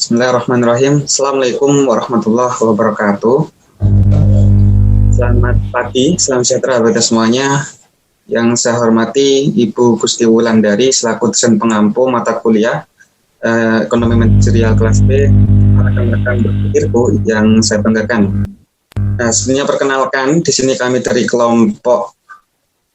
Bismillahirrahmanirrahim. Assalamualaikum warahmatullahi wabarakatuh. Selamat pagi, salam sejahtera bagi semuanya. Yang saya hormati Ibu Gusti Wulandari selaku dosen pengampu mata kuliah Ekonomi Manajerial kelas B, rekan-rekan berpikirku yang saya banggakan. Nah, sebelumnya perkenalkan, di sini kami dari kelompok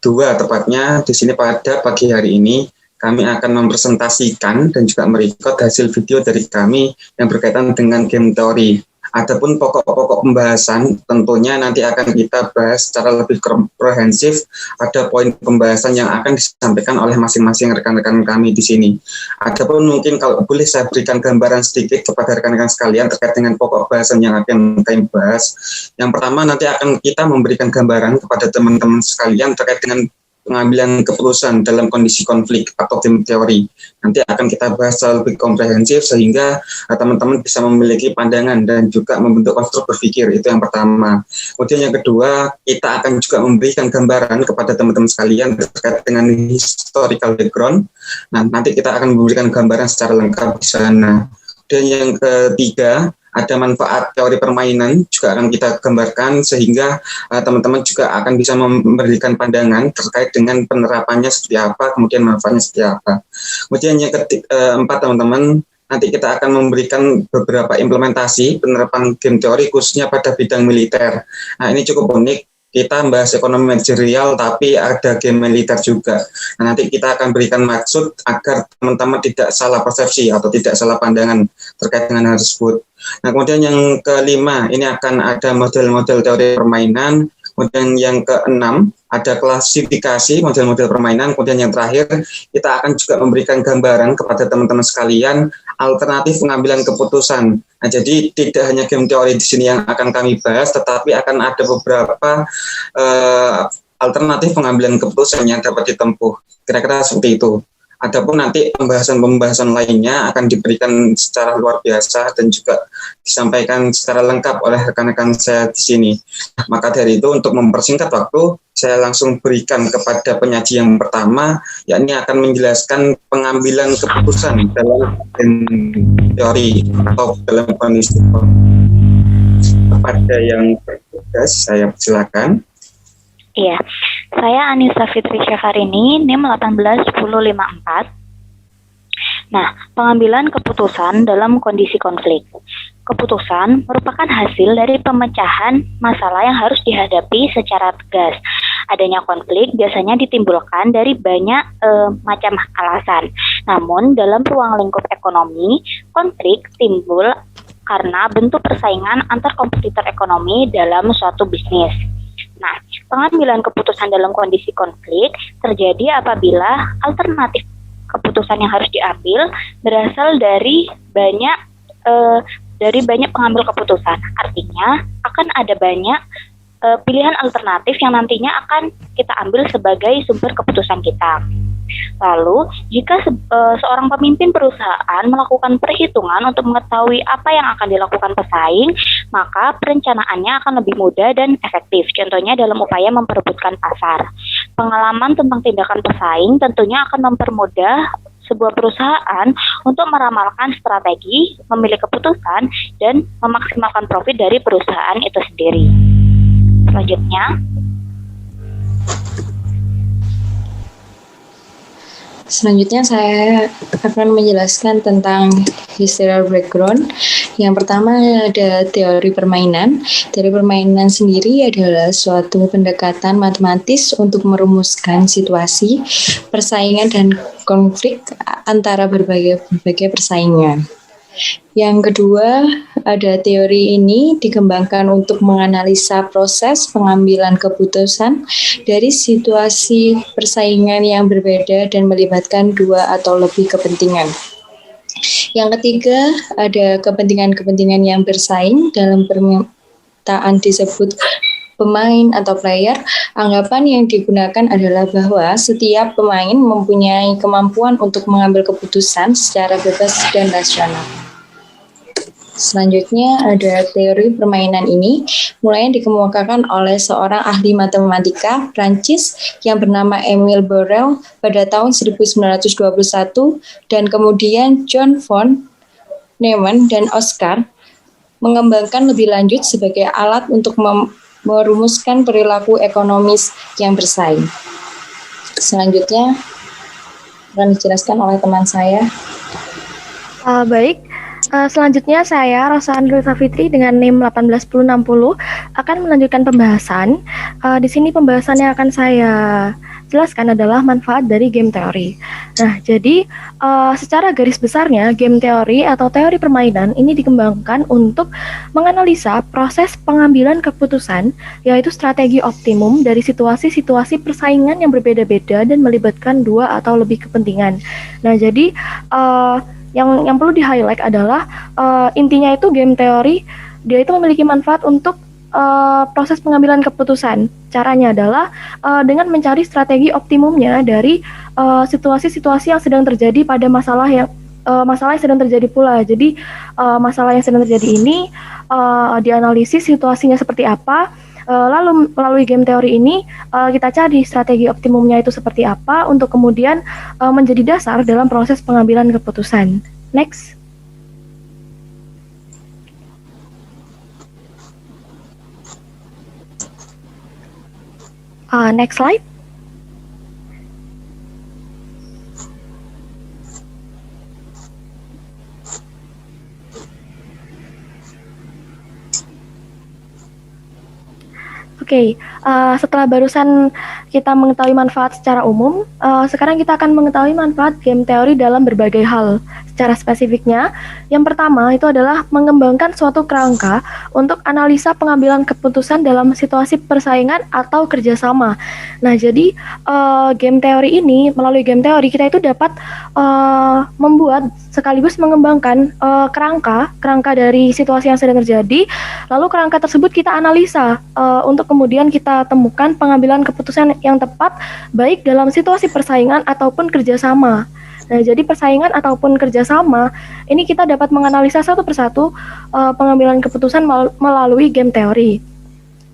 2 tepatnya. Di sini pada pagi hari ini kami akan mempresentasikan dan juga merekod hasil video dari kami yang berkaitan dengan game teori. Adapun pokok-pokok pembahasan tentunya nanti akan kita bahas secara lebih komprehensif. Ada poin pembahasan yang akan disampaikan oleh masing-masing rekan-rekan kami di sini. Adapun mungkin kalau boleh saya berikan gambaran sedikit kepada rekan-rekan sekalian terkait dengan pokok bahasan yang akan kami bahas. Yang pertama nanti akan kita memberikan gambaran kepada teman-teman sekalian terkait dengan pengambilan keputusan dalam kondisi konflik atau game teori. Nanti akan kita bahas secara lebih komprehensif sehingga teman-teman bisa memiliki pandangan dan juga membentuk konstruk berpikir. Itu yang pertama. Kemudian yang kedua, kita akan juga memberikan gambaran kepada teman-teman sekalian terkait dengan historical background. Nah, nanti kita akan memberikan gambaran secara lengkap di sana. Dan yang ketiga, ada manfaat teori permainan juga akan kita gambarkan sehingga teman-teman juga akan bisa memberikan pandangan terkait dengan penerapannya seperti apa, kemudian manfaatnya seperti apa. Kemudian yang keempat teman-teman, nanti kita akan memberikan beberapa implementasi penerapan game teori khususnya pada bidang militer. Nah, ini cukup unik. Kita membahas ekonomi manajerial tapi ada game militer juga. Nah, nanti kita akan berikan maksud agar teman-teman tidak salah persepsi atau tidak salah pandangan terkait dengan hal tersebut. Nah, kemudian yang kelima, ini akan ada model-model teori permainan. Kemudian yang keenam, ada klasifikasi model-model permainan. Kemudian yang terakhir, kita akan juga memberikan gambaran kepada teman-teman sekalian alternatif pengambilan keputusan. Nah, jadi tidak hanya game teori di sini yang akan kami bahas, tetapi akan ada beberapa alternatif pengambilan keputusan yang dapat ditempuh. Kira-kira seperti itu. Adapun nanti pembahasan lainnya akan diberikan secara luar biasa dan juga disampaikan secara lengkap oleh rekan-rekan saya di sini. Maka dari itu untuk mempersingkat waktu, saya langsung berikan kepada penyaji yang pertama, yakni akan menjelaskan pengambilan keputusan dalam teori atau dalam kondisi. Kepada yang bertugas, saya silakan. Iya, saya Anissa Fitri Syakarini, NIM 18154. Nah, pengambilan keputusan dalam kondisi konflik. Keputusan merupakan hasil dari pemecahan masalah yang harus dihadapi secara tegas. Adanya konflik biasanya ditimbulkan dari banyak macam alasan. Namun, dalam ruang lingkup ekonomi, konflik timbul karena bentuk persaingan antar kompetitor ekonomi dalam suatu bisnis. Nah, pengambilan keputusan dalam kondisi konflik terjadi apabila alternatif keputusan yang harus diambil berasal dari banyak pengambil keputusan. Artinya akan ada banyak pilihan alternatif yang nantinya akan kita ambil sebagai sumber keputusan kita. Lalu, jika seorang pemimpin perusahaan melakukan perhitungan untuk mengetahui apa yang akan dilakukan pesaing, maka perencanaannya akan lebih mudah dan efektif. Contohnya dalam upaya memperebutkan pasar. Pengalaman tentang tindakan pesaing tentunya akan mempermudah sebuah perusahaan untuk meramalkan strategi, memilih keputusan, dan memaksimalkan profit dari perusahaan itu sendiri. Selanjutnya saya akan menjelaskan tentang historical background. Yang pertama ada teori permainan. Teori permainan sendiri adalah suatu pendekatan matematis untuk merumuskan situasi, persaingan dan konflik antara berbagai persaingan. Yang kedua, ada teori ini dikembangkan untuk menganalisa proses pengambilan keputusan dari situasi persaingan yang berbeda dan melibatkan dua atau lebih kepentingan. Yang ketiga, ada kepentingan-kepentingan yang bersaing dalam permintaan disebut pemain atau player. Anggapan yang digunakan adalah bahwa setiap pemain mempunyai kemampuan untuk mengambil keputusan secara bebas dan rasional. Selanjutnya ada teori permainan ini mulai dikemukakan oleh seorang ahli matematika Prancis yang bernama Emile Borel pada tahun 1921 dan kemudian John von Neumann, dan Oscar mengembangkan lebih lanjut sebagai alat untuk merumuskan perilaku ekonomis yang bersaing. Selanjutnya akan dijelaskan oleh teman saya. Baik, selanjutnya saya Rosa Andresa Fitri dengan NIM 181060 akan melanjutkan pembahasan. Di sini pembahasan yang akan saya jelaskan adalah manfaat dari game teori. Nah, jadi secara garis besarnya game teori atau teori permainan ini dikembangkan untuk menganalisa proses pengambilan keputusan, yaitu strategi optimum dari situasi-situasi persaingan yang berbeda-beda dan melibatkan dua atau lebih kepentingan. Nah, jadi yang perlu di-highlight adalah intinya itu game teori dia itu memiliki manfaat untuk proses pengambilan keputusan. Caranya adalah dengan mencari strategi optimumnya dari situasi-situasi yang sedang terjadi pada masalah yang sedang terjadi pula. Jadi masalah yang sedang terjadi ini dianalisis situasinya seperti apa. Lalu melalui game teori ini kita cari strategi optimumnya itu seperti apa untuk kemudian menjadi dasar dalam proses pengambilan keputusan. Next. Next slide. Oke, setelah barusan kita mengetahui manfaat secara umum, sekarang kita akan mengetahui manfaat game teori dalam berbagai hal. Secara spesifiknya, yang pertama itu adalah mengembangkan suatu kerangka untuk analisa pengambilan keputusan dalam situasi persaingan atau kerjasama. Nah, jadi game teori ini, melalui game teori kita itu dapat membuat sekaligus mengembangkan kerangka dari situasi yang sedang terjadi, lalu kerangka tersebut kita analisa untuk kemudian kita temukan pengambilan keputusan yang tepat baik dalam situasi persaingan ataupun kerjasama. Nah, jadi persaingan ataupun kerjasama ini kita dapat menganalisa satu persatu pengambilan keputusan melalui game teori.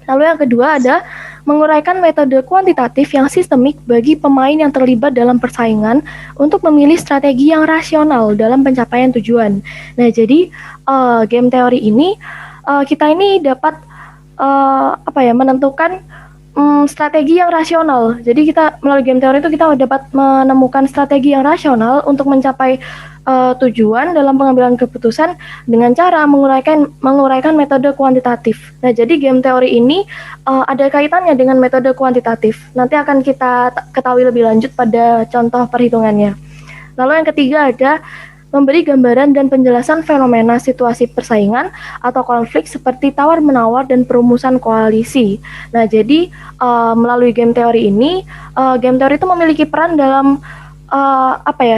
Lalu yang kedua ada menguraikan metode kuantitatif yang sistemik bagi pemain yang terlibat dalam persaingan untuk memilih strategi yang rasional dalam pencapaian tujuan. Nah, jadi game teori ini kita ini dapat menentukan strategi yang rasional. Jadi kita melalui game teori itu kita dapat menemukan strategi yang rasional untuk mencapai tujuan dalam pengambilan keputusan dengan cara menguraikan metode kuantitatif. Nah, jadi game teori ini ada kaitannya dengan metode kuantitatif. Nanti akan kita ketahui lebih lanjut pada contoh perhitungannya. Lalu yang ketiga ada memberi gambaran dan penjelasan fenomena situasi persaingan atau konflik seperti tawar-menawar dan perumusan koalisi. Nah, jadi melalui game teori ini, game teori itu memiliki peran dalam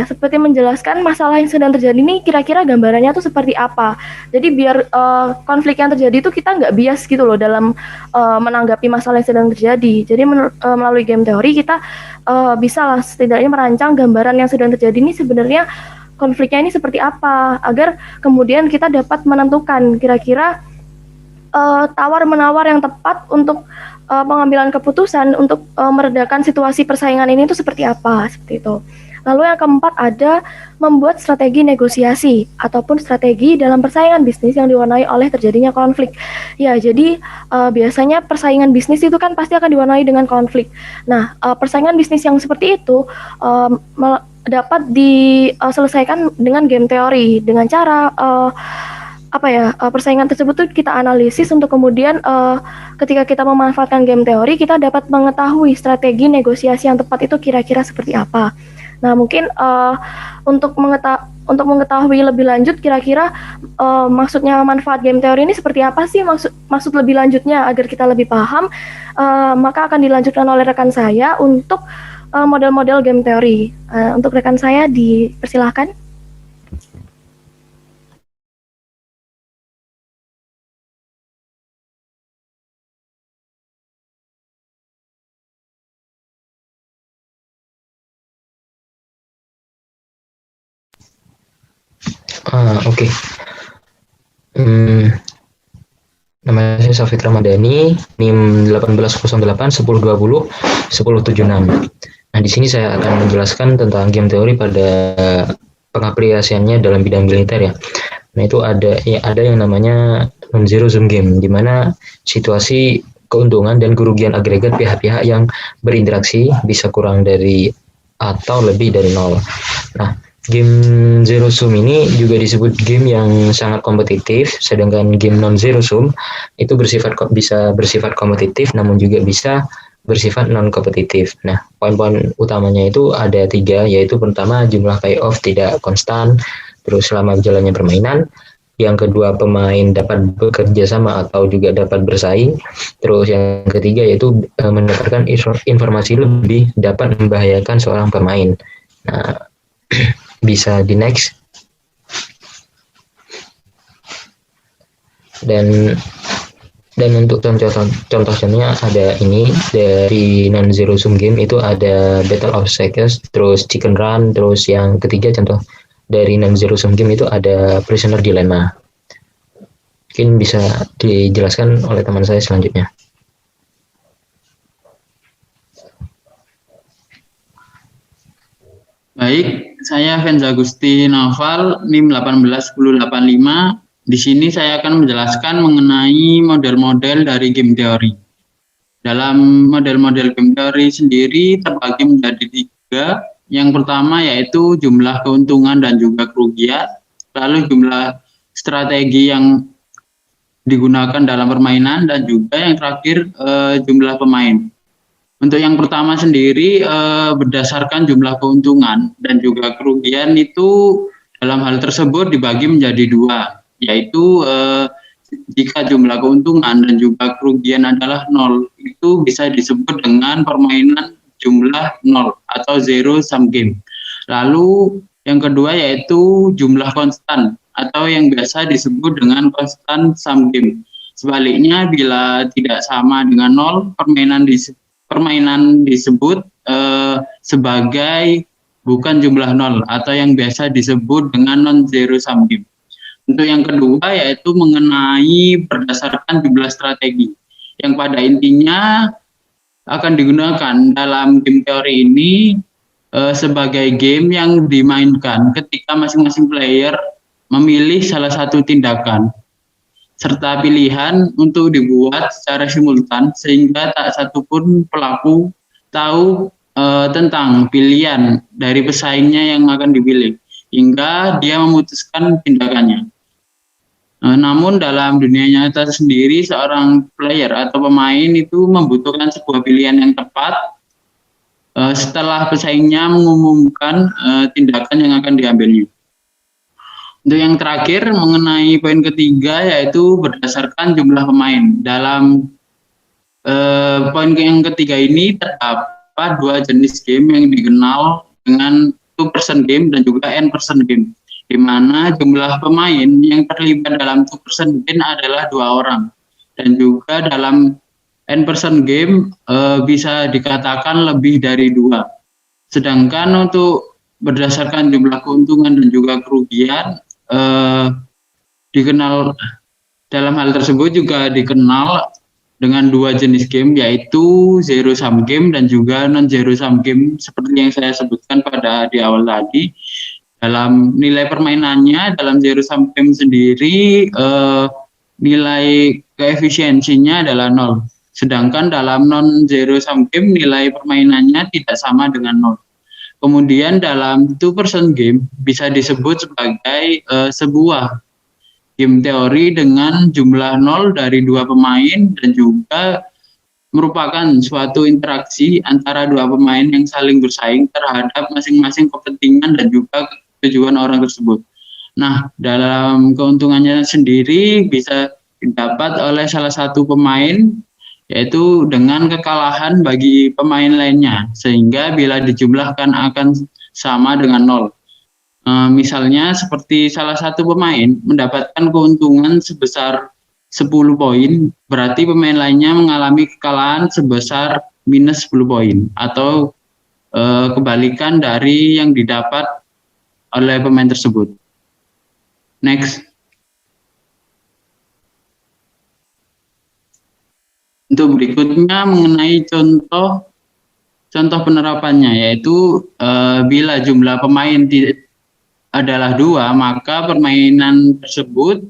seperti menjelaskan masalah yang sedang terjadi ini kira-kira gambarannya tuh seperti apa. Jadi biar konflik yang terjadi itu kita nggak bias gitu loh dalam menanggapi masalah yang sedang terjadi. Jadi melalui game teori kita bisa lah setidaknya merancang gambaran yang sedang terjadi ini sebenarnya konfliknya ini seperti apa, agar kemudian kita dapat menentukan kira-kira tawar-menawar yang tepat untuk pengambilan keputusan untuk meredakan situasi persaingan ini itu seperti apa, seperti itu. Lalu yang keempat ada membuat strategi negosiasi ataupun strategi dalam persaingan bisnis yang diwarnai oleh terjadinya konflik. Ya, jadi biasanya persaingan bisnis itu kan pasti akan diwarnai dengan konflik. Nah, persaingan bisnis yang seperti itu dapat diselesaikan dengan game teori dengan cara persaingan tersebut tuh kita analisis untuk kemudian ketika kita memanfaatkan game teori kita dapat mengetahui strategi negosiasi yang tepat itu kira-kira seperti apa. Nah, mungkin untuk mengetahui lebih lanjut kira-kira maksudnya manfaat game teori ini seperti apa sih, maksud lebih lanjutnya agar kita lebih paham, maka akan dilanjutkan oleh rekan saya untuk model-model game teori. Untuk rekan saya dipersilahkan. Oke. Nama saya Safit Ramadhani, NIM 1808 1020 1076. Nah, di sini saya akan menjelaskan tentang game teori pada pengaplikasiannya dalam bidang militer ya. Nah, itu ada yang namanya non-zero sum game, di mana situasi keuntungan dan kerugian agregat pihak-pihak yang berinteraksi bisa kurang dari atau lebih dari nol. Nah, game zero sum ini juga disebut game yang sangat kompetitif, sedangkan game non-zero sum itu bisa bersifat kompetitif, namun juga bisa bersifat non-kompetitif. Nah, poin-poin utamanya itu ada 3, yaitu pertama jumlah payoff tidak konstan, terus selama berjalannya permainan. Yang kedua, pemain dapat bekerja sama atau juga dapat bersaing. Terus yang ketiga yaitu mendapatkan informasi lebih dapat membahayakan seorang pemain. Nah, bisa di next. Dan untuk contohnya ada ini dari non zero sum game itu ada Battle of Seconds, terus Chicken Run, terus yang ketiga contoh dari non zero sum game itu ada Prisoner Dilemma. Mungkin bisa dijelaskan oleh teman saya selanjutnya. Baik, saya Fenza Gusti Naufal, NIM 181085. Di sini saya akan menjelaskan mengenai model-model dari game teori. Dalam model-model game teori sendiri terbagi menjadi 3. Yang pertama yaitu jumlah keuntungan dan juga kerugian, lalu jumlah strategi yang digunakan dalam permainan, dan juga yang terakhir jumlah pemain. Untuk yang pertama sendiri berdasarkan jumlah keuntungan dan juga kerugian itu dalam hal tersebut dibagi menjadi 2. Yaitu jika jumlah keuntungan dan juga kerugian adalah 0, itu bisa disebut dengan permainan jumlah 0 atau zero sum game. Lalu yang kedua yaitu jumlah konstan atau yang biasa disebut dengan constant sum game. Sebaliknya, bila tidak sama dengan 0, permainan disebut sebagai bukan jumlah 0 atau yang biasa disebut dengan non-zero sum game. Untuk yang kedua yaitu mengenai berdasarkan jumlah strategi, yang pada intinya akan digunakan dalam game teori ini sebagai game yang dimainkan ketika masing-masing player memilih salah satu tindakan, serta pilihan untuk dibuat secara simultan sehingga tak satupun pelaku tahu tentang pilihan dari pesaingnya yang akan dipilih, hingga dia memutuskan tindakannya. Namun dalam dunia nyata sendiri, seorang player atau pemain itu membutuhkan sebuah pilihan yang tepat setelah pesaingnya mengumumkan tindakan yang akan diambilnya. Untuk yang terakhir mengenai poin ketiga yaitu berdasarkan jumlah pemain. Dalam poin yang ketiga ini terdapat 2 jenis game yang dikenal dengan 2-person game dan juga N-person game, di mana jumlah pemain yang terlibat dalam 2-person game adalah 2 orang, dan juga dalam N-person game bisa dikatakan lebih dari 2. Sedangkan untuk berdasarkan jumlah keuntungan dan juga kerugian dikenal dalam hal tersebut juga dikenal dengan 2 jenis game, yaitu zero sum game dan juga non zero sum game, seperti yang saya sebutkan pada di awal tadi. Dalam nilai permainannya, dalam zero sum game sendiri nilai koefisiensinya adalah 0. Sedangkan dalam non zero sum game nilai permainannya tidak sama dengan 0. Kemudian dalam 2-person game bisa disebut sebagai sebuah game teori dengan jumlah 0 dari 2 pemain, dan juga merupakan suatu interaksi antara 2 pemain yang saling bersaing terhadap masing-masing kepentingan dan juga tujuan orang tersebut. Nah, dalam keuntungannya sendiri bisa didapat oleh salah satu pemain, yaitu dengan kekalahan bagi pemain lainnya, sehingga bila dijumlahkan akan sama dengan 0. Misalnya seperti salah satu pemain mendapatkan keuntungan sebesar 10 poin, berarti pemain lainnya mengalami kekalahan sebesar minus 10 poin, atau kebalikan dari yang didapat oleh pemain tersebut. Next. Untuk berikutnya mengenai contoh penerapannya, yaitu bila jumlah pemain adalah 2, maka permainan tersebut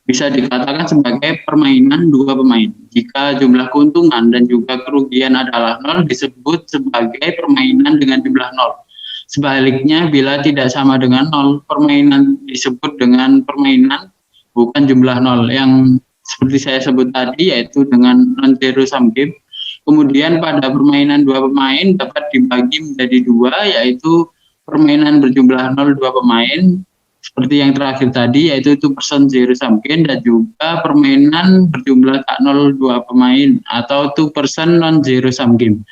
bisa dikatakan sebagai permainan 2 pemain. Jika jumlah keuntungan dan juga kerugian adalah 0, disebut sebagai permainan dengan jumlah 0. Sebaliknya, bila tidak sama dengan 0, permainan disebut dengan permainan bukan jumlah 0, yang seperti saya sebut tadi, yaitu dengan non-zero sum game. Kemudian pada permainan 2 pemain dapat dibagi menjadi 2, yaitu permainan berjumlah 0 2 pemain, seperti yang terakhir tadi, yaitu itu person zero sum game, dan juga permainan berjumlah 0 2 pemain atau two person non zero sum game.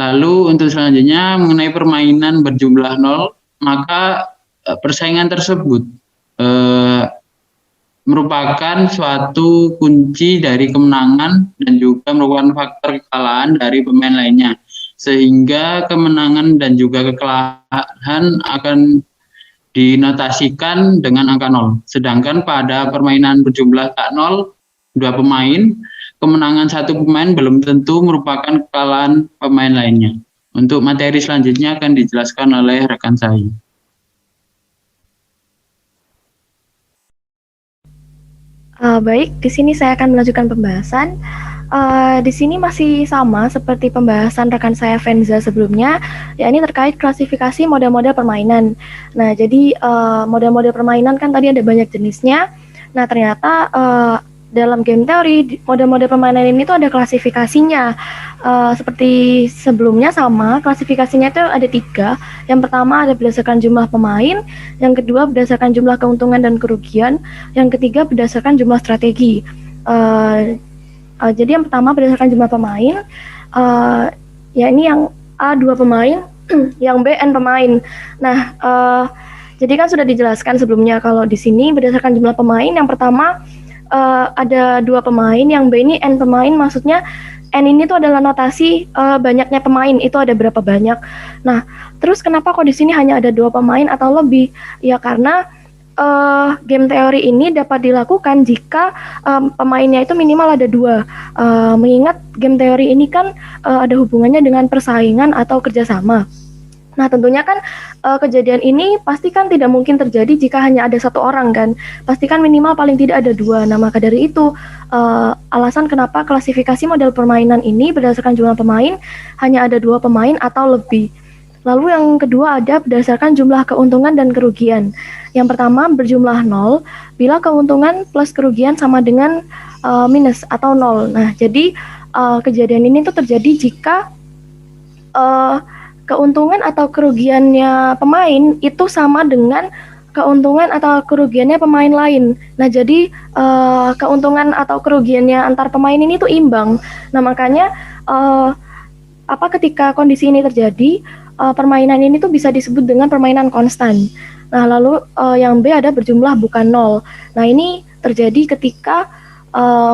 Lalu untuk selanjutnya mengenai permainan berjumlah 0, maka persaingan tersebut merupakan suatu kunci dari kemenangan dan juga merupakan faktor kekalahan dari pemain lainnya, sehingga kemenangan dan juga kekalahan akan dinotasikan dengan angka 0. Sedangkan pada permainan berjumlah 0 2 pemain, kemenangan 1 pemain belum tentu merupakan kekalahan pemain lainnya. Untuk materi selanjutnya akan dijelaskan oleh rekan saya. Baik, di sini saya akan melanjutkan pembahasan. Di sini masih sama seperti pembahasan rekan saya Venza sebelumnya, yakni terkait klasifikasi model-model permainan. Nah, jadi model-model permainan kan tadi ada banyak jenisnya. Nah, ternyata dalam game teori model-model permainan ini tuh ada klasifikasinya. Seperti sebelumnya sama, klasifikasinya itu ada 3. Yang pertama ada berdasarkan jumlah pemain, yang kedua berdasarkan jumlah keuntungan dan kerugian, yang ketiga berdasarkan jumlah strategi. Jadi yang pertama berdasarkan jumlah pemain, ya ini yang A 2 pemain, yang B N pemain. Nah, jadi kan sudah dijelaskan sebelumnya kalau di sini berdasarkan jumlah pemain, yang pertama ada 2 pemain, yang B ini N pemain, maksudnya N ini tuh adalah notasi banyaknya pemain, itu ada berapa banyak. Nah, terus kenapa kok di sini hanya ada 2 pemain atau lebih? Ya karena game teori ini dapat dilakukan jika pemainnya itu minimal ada 2. Mengingat game teori ini kan ada hubungannya dengan persaingan atau kerjasama. Nah, tentunya kan kejadian ini pasti kan tidak mungkin terjadi jika hanya ada 1 orang kan. Pasti kan minimal paling tidak ada 2. Nah, maka dari itu alasan kenapa klasifikasi model permainan ini berdasarkan jumlah pemain hanya ada 2 pemain atau lebih. Lalu yang kedua ada berdasarkan jumlah keuntungan dan kerugian. Yang pertama berjumlah 0 bila keuntungan plus kerugian sama dengan minus atau 0. Nah, jadi kejadian ini tuh terjadi jika keuntungan atau kerugiannya pemain itu sama dengan keuntungan atau kerugiannya pemain lain. Nah, jadi keuntungan atau kerugiannya antar pemain ini tuh imbang. Nah, makanya ketika kondisi ini terjadi, permainan ini tuh bisa disebut dengan permainan konstan. Nah, lalu yang B ada berjumlah bukan 0. Nah, ini terjadi ketika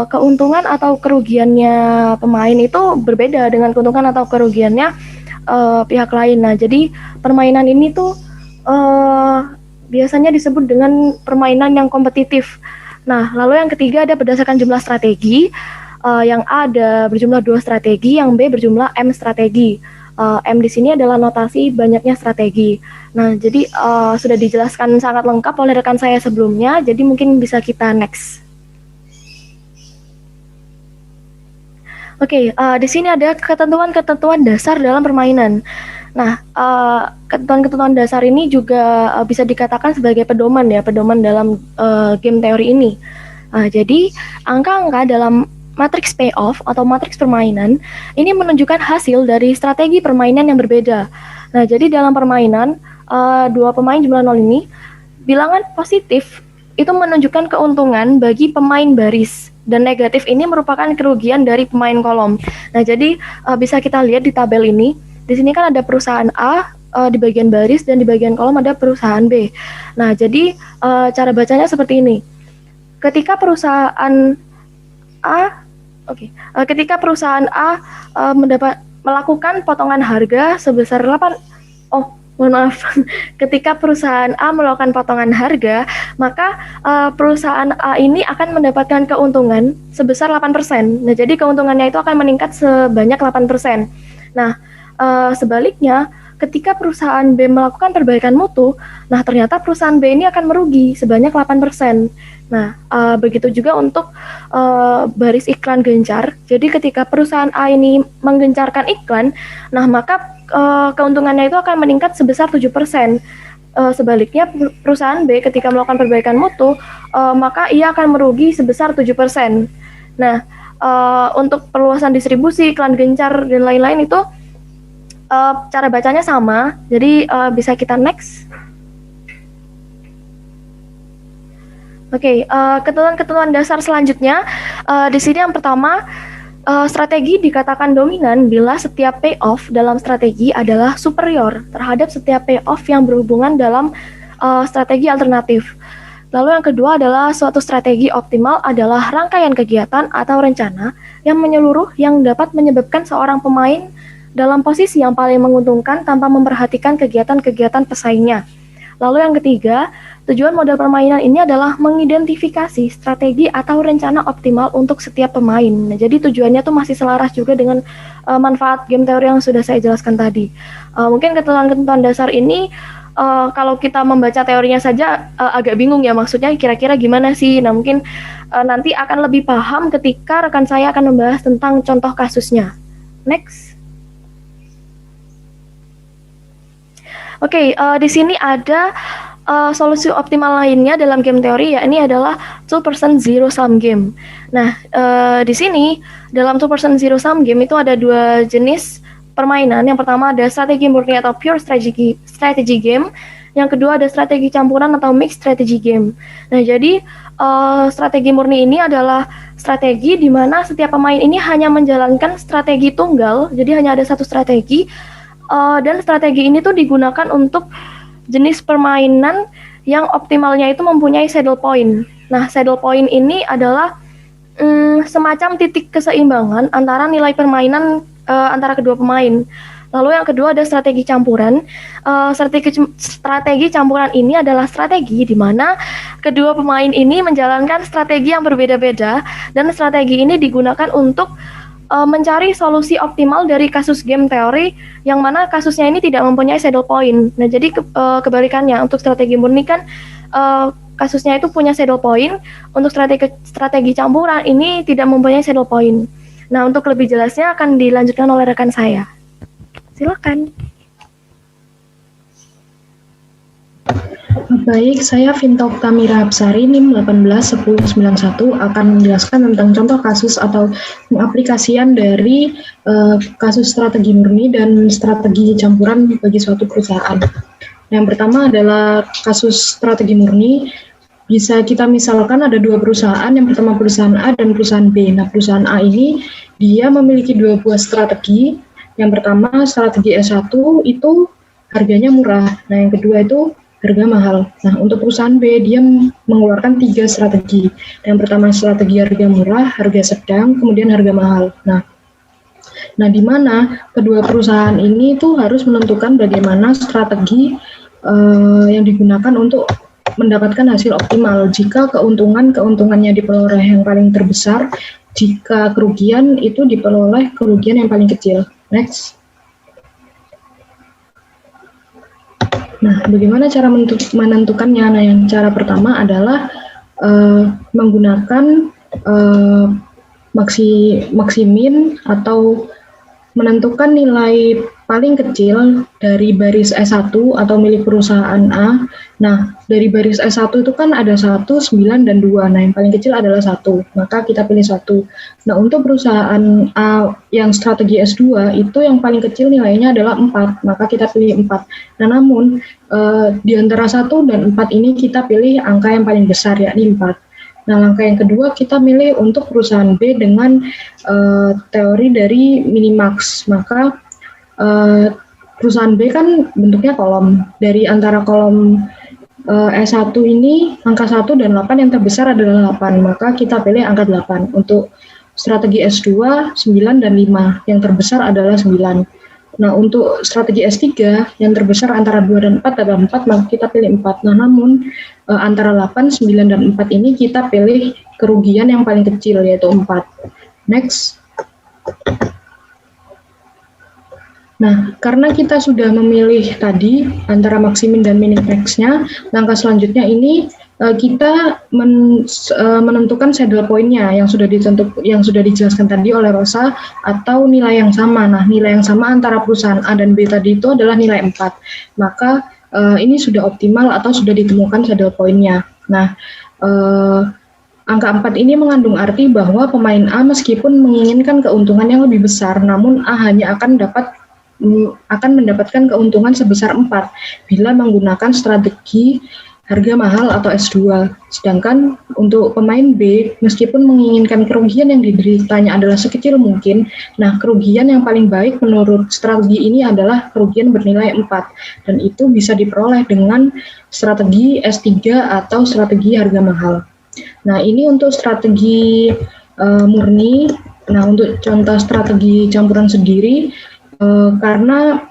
keuntungan atau kerugiannya pemain itu berbeda dengan keuntungan atau kerugiannya pihak lain. Nah, jadi permainan ini tuh biasanya disebut dengan permainan yang kompetitif. Nah, lalu yang ketiga ada berdasarkan jumlah strategi. Yang A ada berjumlah 2 strategi, yang B berjumlah M strategi. M di sini adalah notasi banyaknya strategi. Nah, jadi sudah dijelaskan sangat lengkap oleh rekan saya sebelumnya, jadi mungkin bisa kita next. Oke, di sini ada ketentuan-ketentuan dasar dalam permainan. Nah, ketentuan-ketentuan dasar ini juga bisa dikatakan sebagai pedoman dalam game teori ini. Jadi, angka-angka dalam matriks payoff atau matriks permainan ini menunjukkan hasil dari strategi permainan yang berbeda. Nah, jadi dalam permainan 2 pemain jumlah 0 ini, bilangan positif itu menunjukkan keuntungan bagi pemain baris dan negatif ini merupakan kerugian dari pemain kolom. Nah, jadi bisa kita lihat di tabel ini. Di sini kan ada perusahaan A di bagian baris dan di bagian kolom ada perusahaan B. Nah, jadi cara bacanya seperti ini. Ketika perusahaan A melakukan potongan harga sebesar ketika perusahaan A melakukan potongan harga, maka perusahaan A ini akan mendapatkan keuntungan sebesar 8%. Nah, jadi keuntungannya itu akan meningkat sebanyak 8%. Nah, sebaliknya, ketika perusahaan B melakukan perbaikan mutu, nah ternyata perusahaan B ini akan merugi sebanyak 8%. Nah, begitu juga untuk baris iklan gencar. Jadi ketika perusahaan A ini menggencarkan iklan, nah maka keuntungannya itu akan meningkat sebesar 7%. Sebaliknya perusahaan B ketika melakukan perbaikan mutu, maka ia akan merugi sebesar 7%. Nah, untuk perluasan distribusi, iklan gencar, dan lain-lain itu cara bacanya sama. Jadi bisa kita next. Oke, ketentuan-ketentuan dasar selanjutnya, di sini yang pertama, strategi dikatakan dominan bila setiap payoff dalam strategi adalah superior terhadap setiap payoff yang berhubungan dalam strategi alternatif. Lalu yang kedua adalah suatu strategi optimal adalah rangkaian kegiatan atau rencana yang menyeluruh yang dapat menyebabkan seorang pemain dalam posisi yang paling menguntungkan tanpa memperhatikan kegiatan-kegiatan pesaingnya. Lalu yang ketiga, tujuan model permainan ini adalah mengidentifikasi strategi atau rencana optimal untuk setiap pemain. Nah, jadi tujuannya tuh masih selaras juga dengan manfaat game teori yang sudah saya jelaskan tadi. Mungkin ketentuan-ketentuan dasar ini kalau kita membaca teorinya saja agak bingung ya, maksudnya kira-kira gimana sih. Nah, mungkin nanti akan lebih paham ketika rekan saya akan membahas tentang contoh kasusnya. Next. Oke, di sini ada solusi optimal lainnya dalam game teori, ya ini adalah two-person zero-sum game. Nah, di sini dalam two-person zero-sum game itu ada dua jenis permainan. Yang pertama ada strategi murni atau pure strategy game. Yang kedua ada strategi campuran atau mixed strategy game. Nah, jadi strategi murni ini adalah strategi di mana setiap pemain ini hanya menjalankan strategi tunggal, jadi hanya ada satu strategi. Dan strategi ini tuh digunakan untuk jenis permainan yang optimalnya itu mempunyai saddle point. Nah, saddle point ini adalah semacam titik keseimbangan antara nilai permainan antara kedua pemain. Lalu yang kedua ada strategi campuran. Strategi campuran ini adalah strategi di mana kedua pemain ini menjalankan strategi yang berbeda-beda, dan strategi ini digunakan untuk mencari solusi optimal dari kasus game teori yang mana kasusnya ini tidak mempunyai saddle point. Nah, jadi kebalikannya untuk strategi murni kan kasusnya itu punya saddle point. Untuk strategi campuran ini tidak mempunyai saddle point. Nah, untuk lebih jelasnya akan dilanjutkan oleh rekan saya. Silakan. Baik, saya Vinta Oktamira Hapsari, NIM 181091 akan menjelaskan tentang contoh kasus atau pengaplikasian dari kasus strategi murni dan strategi campuran bagi suatu perusahaan. Yang pertama adalah kasus strategi murni. Bisa kita misalkan ada dua perusahaan, yang pertama perusahaan A dan perusahaan B. Nah, perusahaan A ini dia memiliki dua buah strategi. Yang pertama strategi S1 itu harganya murah. Nah, yang kedua itu harga mahal. Nah, untuk perusahaan B, dia mengeluarkan 3 strategi. Yang pertama strategi harga murah, harga sedang, kemudian harga mahal. Nah, di mana kedua perusahaan ini tuh harus menentukan bagaimana strategi yang digunakan untuk mendapatkan hasil optimal. Jika keuntungannya diperoleh yang paling terbesar, jika kerugian itu diperoleh kerugian yang paling kecil. Next. Nah, bagaimana cara menentukannya? Nah, yang cara pertama adalah menggunakan maksimin atau menentukan nilai paling kecil dari baris S1 atau milik perusahaan A. Nah, dari baris S1 itu kan ada 1, 9, dan 2. Nah, yang paling kecil adalah 1. Maka kita pilih 1. Nah, untuk perusahaan A yang strategi S2 itu yang paling kecil nilainya adalah 4. Maka kita pilih 4. Nah, namun di antara 1 dan 4 ini kita pilih angka yang paling besar, yakni 4. Nah, langkah yang kedua kita milih untuk perusahaan B dengan teori dari minimax. Maka perusahaan B kan bentuknya kolom. Dari antara kolom S1 ini, angka 1 dan 8 yang terbesar adalah 8. Maka kita pilih angka 8. Untuk strategi S2, 9 dan 5. Yang terbesar adalah 9. Nah, untuk strategi S3, yang terbesar antara 2 dan 4 adalah 4, maka kita pilih 4. Nah, namun antara 8, 9, dan 4 ini kita pilih kerugian yang paling kecil, yaitu 4. Next. Nah, karena kita sudah memilih tadi antara maksimin dan minimax-nya, langkah selanjutnya ini kita menentukan saddle point-nya yang sudah dijelaskan tadi oleh Rosa atau nilai yang sama. Nah, nilai yang sama antara perusahaan A dan B tadi itu adalah nilai 4. Maka ini sudah optimal atau sudah ditemukan saddle point-nya. Nah, angka 4 ini mengandung arti bahwa pemain A meskipun menginginkan keuntungan yang lebih besar, namun A hanya akan mendapatkan keuntungan sebesar 4 bila menggunakan strategi harga mahal atau S2. Sedangkan untuk pemain B, meskipun menginginkan kerugian yang dideritanya adalah sekecil mungkin, nah kerugian yang paling baik menurut strategi ini adalah kerugian bernilai 4, dan itu bisa diperoleh dengan strategi S3 atau strategi harga mahal. Nah, ini untuk strategi murni. Nah, untuk contoh strategi campuran sendiri, karena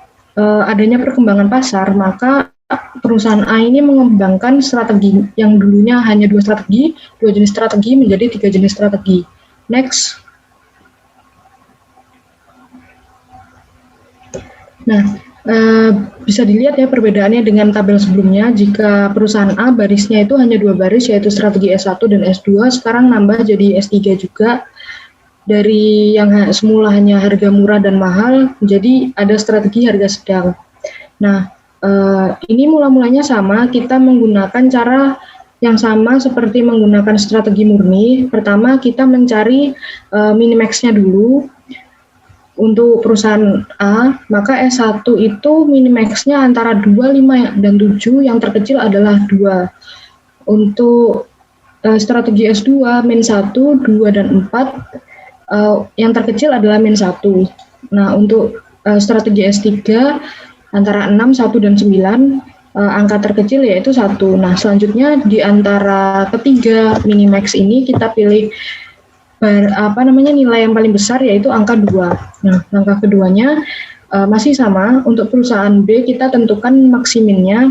adanya perkembangan pasar, maka perusahaan A ini mengembangkan strategi yang dulunya hanya 2 jenis strategi menjadi 3 jenis strategi. Next. Nah, bisa dilihat ya perbedaannya dengan tabel sebelumnya. Jika perusahaan A barisnya itu hanya 2 baris, yaitu strategi S1 dan S2, sekarang nambah jadi S3 juga. Dari yang semula hanya harga murah dan mahal, menjadi ada strategi harga sedang. Nah, ini mula-mulanya sama, kita menggunakan cara yang sama seperti menggunakan strategi murni. Pertama, kita mencari minimax-nya dulu. Untuk perusahaan A, maka S1 itu minimax-nya antara 2, 5, dan 7, yang terkecil adalah 2. Untuk strategi S2, min 1, 2, dan 4, yang terkecil adalah min 1. Nah, untuk strategi S3 antara 6, 1, dan 9, angka terkecil yaitu 1. Nah, selanjutnya di antara ketiga minimax ini kita pilih nilai yang paling besar yaitu angka 2. Nah, langkah keduanya masih sama. Untuk perusahaan B kita tentukan maksiminnya.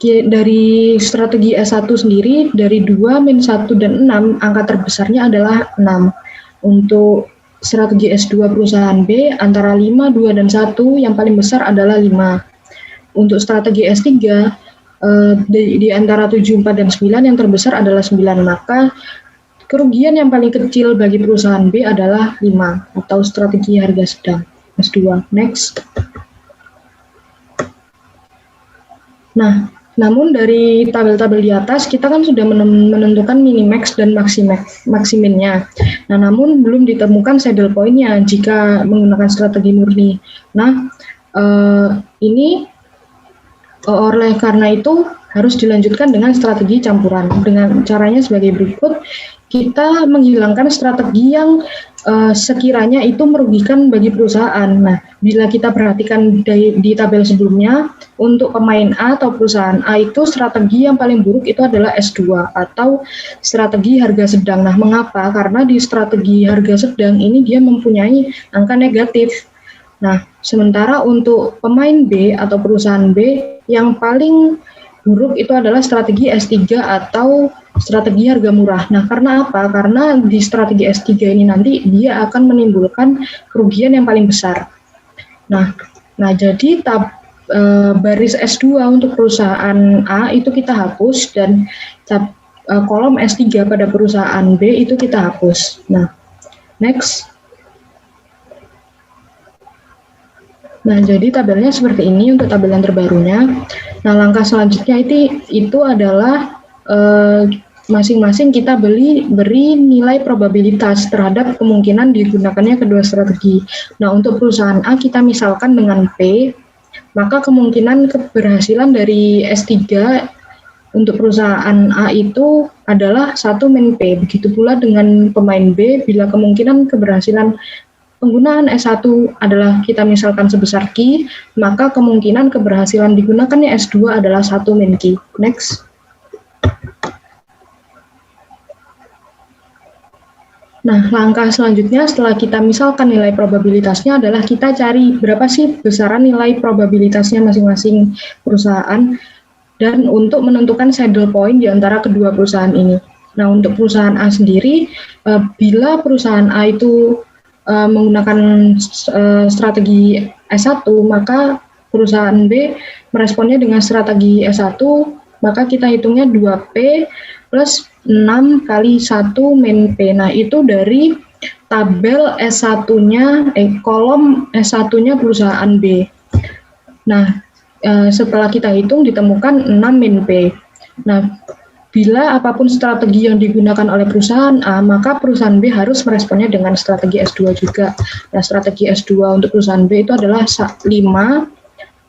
Dari strategi S1 sendiri, dari 2, min 1, dan 6, angka terbesarnya adalah 6. Untuk strategi S2 perusahaan B, antara 5, 2, dan 1, yang paling besar adalah 5. Untuk strategi S3, di antara 7, 4, dan 9, yang terbesar adalah 9. Maka kerugian yang paling kecil bagi perusahaan B adalah 5, atau strategi harga sedang S2. Next. Nah, namun dari tabel-tabel di atas kita kan sudah menentukan minimax dan maksiminnya. Nah, namun belum ditemukan saddle point-nya jika menggunakan strategi murni. Nah, ini oleh karena itu harus dilanjutkan dengan strategi campuran. Dengan caranya sebagai berikut, kita menghilangkan strategi yang sekiranya itu merugikan bagi perusahaan. Nah, bila kita perhatikan di tabel sebelumnya, untuk pemain A atau perusahaan A itu strategi yang paling buruk itu adalah S2 atau strategi harga sedang. Nah, mengapa? Karena di strategi harga sedang ini dia mempunyai angka negatif. Nah, sementara untuk pemain B atau perusahaan B yang paling buruk itu adalah strategi S3 atau strategi harga murah. Nah, karena apa? Karena di strategi S3 ini nanti dia akan menimbulkan kerugian yang paling besar. Nah jadi baris S2 untuk perusahaan A itu kita hapus, dan kolom S3 pada perusahaan B itu kita hapus. Nah, next. Nah, jadi tabelnya seperti ini untuk tabel yang terbarunya. Nah, langkah selanjutnya itu adalah masing-masing kita beri nilai probabilitas terhadap kemungkinan digunakannya kedua strategi. Nah, untuk perusahaan A kita misalkan dengan P, maka kemungkinan keberhasilan dari S3 untuk perusahaan A itu adalah 1 min P. Begitu pula dengan pemain B, bila kemungkinan keberhasilan penggunaan S1 adalah kita misalkan sebesar Q, maka kemungkinan keberhasilan digunakannya S2 adalah 1 min Q. Next. Nah, langkah selanjutnya setelah kita misalkan nilai probabilitasnya adalah kita cari berapa sih besaran nilai probabilitasnya masing-masing perusahaan, dan untuk menentukan saddle point di antara kedua perusahaan ini. Nah, untuk perusahaan A sendiri, bila perusahaan A itu menggunakan strategi S1, maka perusahaan B meresponnya dengan strategi S1, maka kita hitungnya 2P plus 6 kali 1 min P. Nah, itu dari tabel S1-nya, kolom S1-nya perusahaan B. Nah, setelah kita hitung ditemukan 6 min P. Nah, bila apapun strategi yang digunakan oleh perusahaan A, maka perusahaan B harus meresponnya dengan strategi S2 juga. Nah, strategi S2 untuk perusahaan B itu adalah 5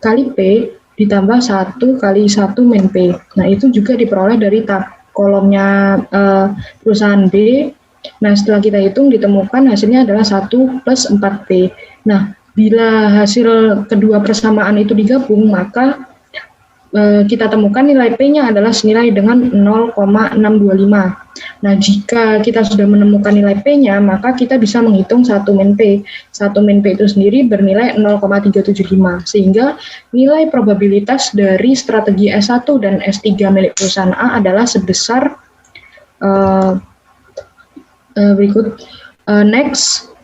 kali P ditambah 1 kali 1 min P. Nah, itu juga diperoleh dari kolomnya perusahaan B. Nah, setelah kita hitung ditemukan hasilnya adalah 1 plus 4P. Nah, bila hasil kedua persamaan itu digabung, maka kita temukan nilai P-nya adalah senilai dengan 0,625. Nah, jika kita sudah menemukan nilai P-nya, maka kita bisa menghitung 1 min P. 1 min P itu sendiri bernilai 0,375, sehingga nilai probabilitas dari strategi S1 dan S3 milik perusahaan A adalah sebesar berikut. Next.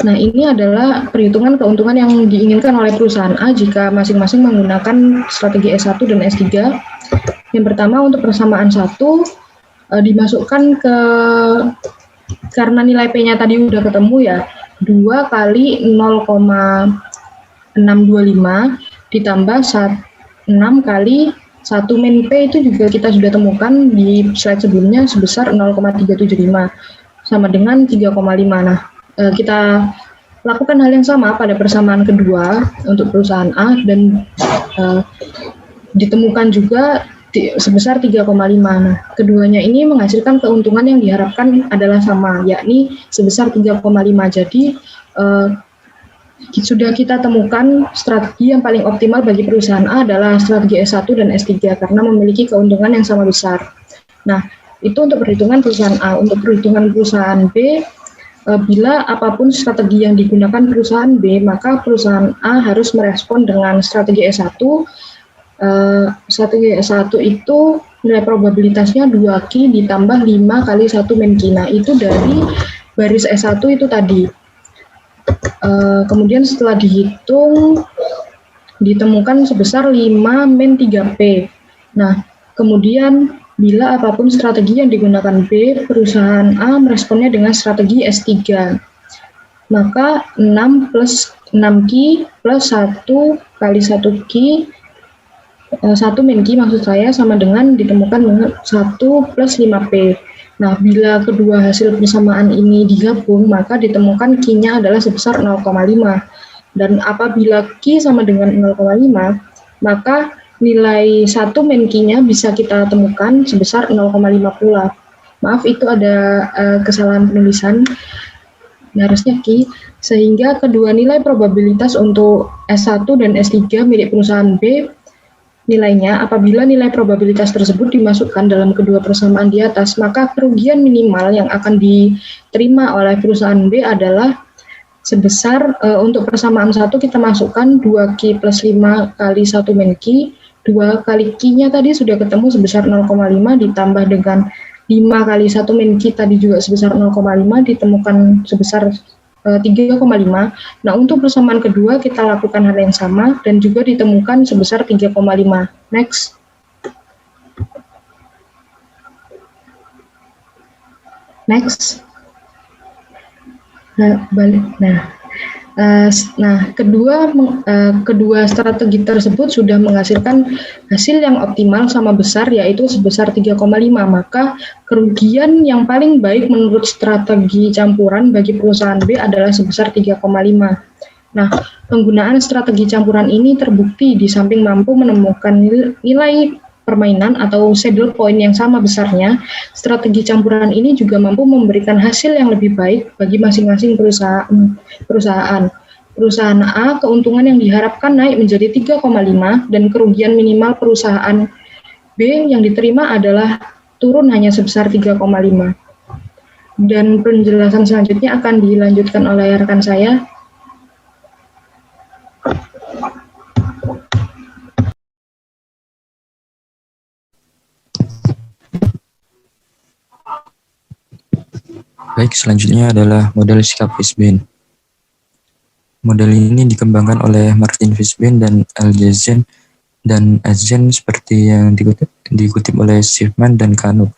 Nah, ini adalah perhitungan keuntungan yang diinginkan oleh perusahaan A jika masing-masing menggunakan strategi S1 dan S3. Yang pertama, untuk persamaan 1, dimasukkan karena nilai P-nya tadi udah ketemu ya, 2 kali 0,625 ditambah 6 kali 1 min P itu juga kita sudah temukan di slide sebelumnya sebesar 0,375, sama dengan 3,5. Nah, kita lakukan hal yang sama pada persamaan kedua untuk perusahaan A dan ditemukan juga sebesar 3,5. Nah, keduanya ini menghasilkan keuntungan yang diharapkan adalah sama, yakni sebesar 3,5. Jadi sudah kita temukan strategi yang paling optimal bagi perusahaan A adalah strategi S1 dan S3 karena memiliki keuntungan yang sama besar. Nah, itu untuk perhitungan perusahaan A. Untuk perhitungan perusahaan B, bila apapun strategi yang digunakan perusahaan B, maka perusahaan A harus merespon dengan strategi S1. Strategi S1 itu nilai probabilitasnya 2Q ditambah 5 kali 1 min Q. Nah, itu dari baris S1 itu tadi. Kemudian setelah dihitung, ditemukan sebesar 5 min 3P. Nah, kemudian bila apapun strategi yang digunakan B, perusahaan A meresponnya dengan strategi S3. Maka 6 plus 6Q plus 1 kali 1Q, 1 min Q maksud saya, sama dengan ditemukan dengan 1 plus 5P. Nah, bila kedua hasil persamaan ini digabung, maka ditemukan Q-nya adalah sebesar 0,5. Dan apabila Q sama dengan 0,5, maka nilai 1 min Q-nya bisa kita temukan sebesar 0,5 pula. Maaf, itu ada kesalahan penulisan, harusnya Q. Sehingga kedua nilai probabilitas untuk S1 dan S3 milik perusahaan B, nilainya apabila nilai probabilitas tersebut dimasukkan dalam kedua persamaan di atas, maka kerugian minimal yang akan diterima oleh perusahaan B adalah sebesar, untuk persamaan 1 kita masukkan 2Q plus 5 kali 1 min Q, 2 kali Q-nya tadi sudah ketemu sebesar 0,5 ditambah dengan 5 kali 1 min Q tadi juga sebesar 0,5 ditemukan sebesar 3,5. Nah, untuk persamaan kedua kita lakukan hal yang sama dan juga ditemukan sebesar 3,5. Next. Next. Kedua strategi tersebut sudah menghasilkan hasil yang optimal sama besar, yaitu sebesar 3,5. Maka kerugian yang paling baik menurut strategi campuran bagi perusahaan B adalah sebesar 3,5. Nah, penggunaan strategi campuran ini terbukti di samping mampu menemukan nilai permainan atau saddle point yang sama besarnya, strategi campuran ini juga mampu memberikan hasil yang lebih baik bagi masing-masing perusahaan. Perusahaan A, keuntungan yang diharapkan naik menjadi 3,5 dan kerugian minimal perusahaan B yang diterima adalah turun hanya sebesar 3,5. Dan penjelasan selanjutnya akan dilanjutkan oleh rekan saya. Baik, selanjutnya adalah model sikap Fishbein. Model ini dikembangkan oleh Martin Fishbein dan Alhazen dan Azen seperti yang dikutip oleh Schiffman dan Knuth,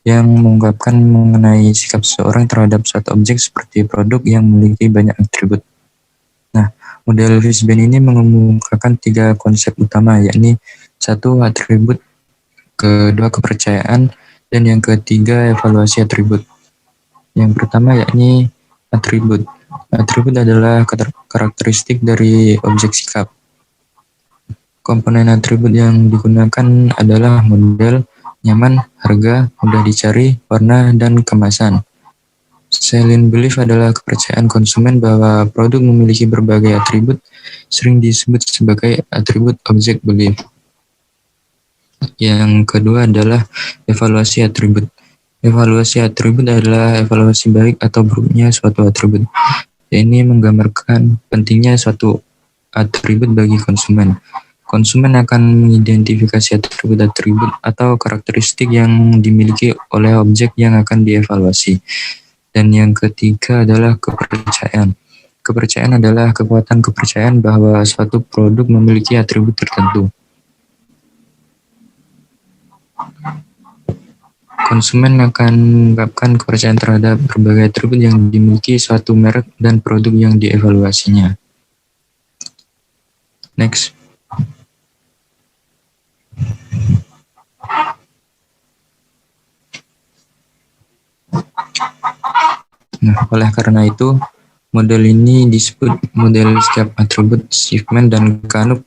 yang mengungkapkan mengenai sikap seseorang terhadap suatu objek seperti produk yang memiliki banyak atribut. Nah, model Fishbein ini mengemukakan 3 konsep utama, yakni 1. Atribut, kedua kepercayaan, dan yang ketiga evaluasi atribut. Yang pertama yakni atribut. Atribut adalah karakteristik dari objek sikap. Komponen atribut yang digunakan adalah model, nyaman, harga, mudah dicari, warna, dan kemasan. Selling belief adalah kepercayaan konsumen bahwa produk memiliki berbagai atribut, sering disebut sebagai atribut objek belief. Yang kedua adalah evaluasi atribut. Evaluasi atribut adalah evaluasi baik atau buruknya suatu atribut. Ini menggambarkan pentingnya suatu atribut bagi konsumen. Konsumen akan mengidentifikasi atribut-atribut atau karakteristik yang dimiliki oleh objek yang akan dievaluasi. Dan yang ketiga adalah kepercayaan. Kepercayaan adalah kekuatan kepercayaan bahwa suatu produk memiliki atribut tertentu. Konsumen akan mengungkapkan kepercayaan terhadap berbagai atribut yang dimiliki suatu merek dan produk yang dievaluasinya. Next. Nah, oleh karena itu, model ini disebut model sikap atribut. Schiffman dan Knuth.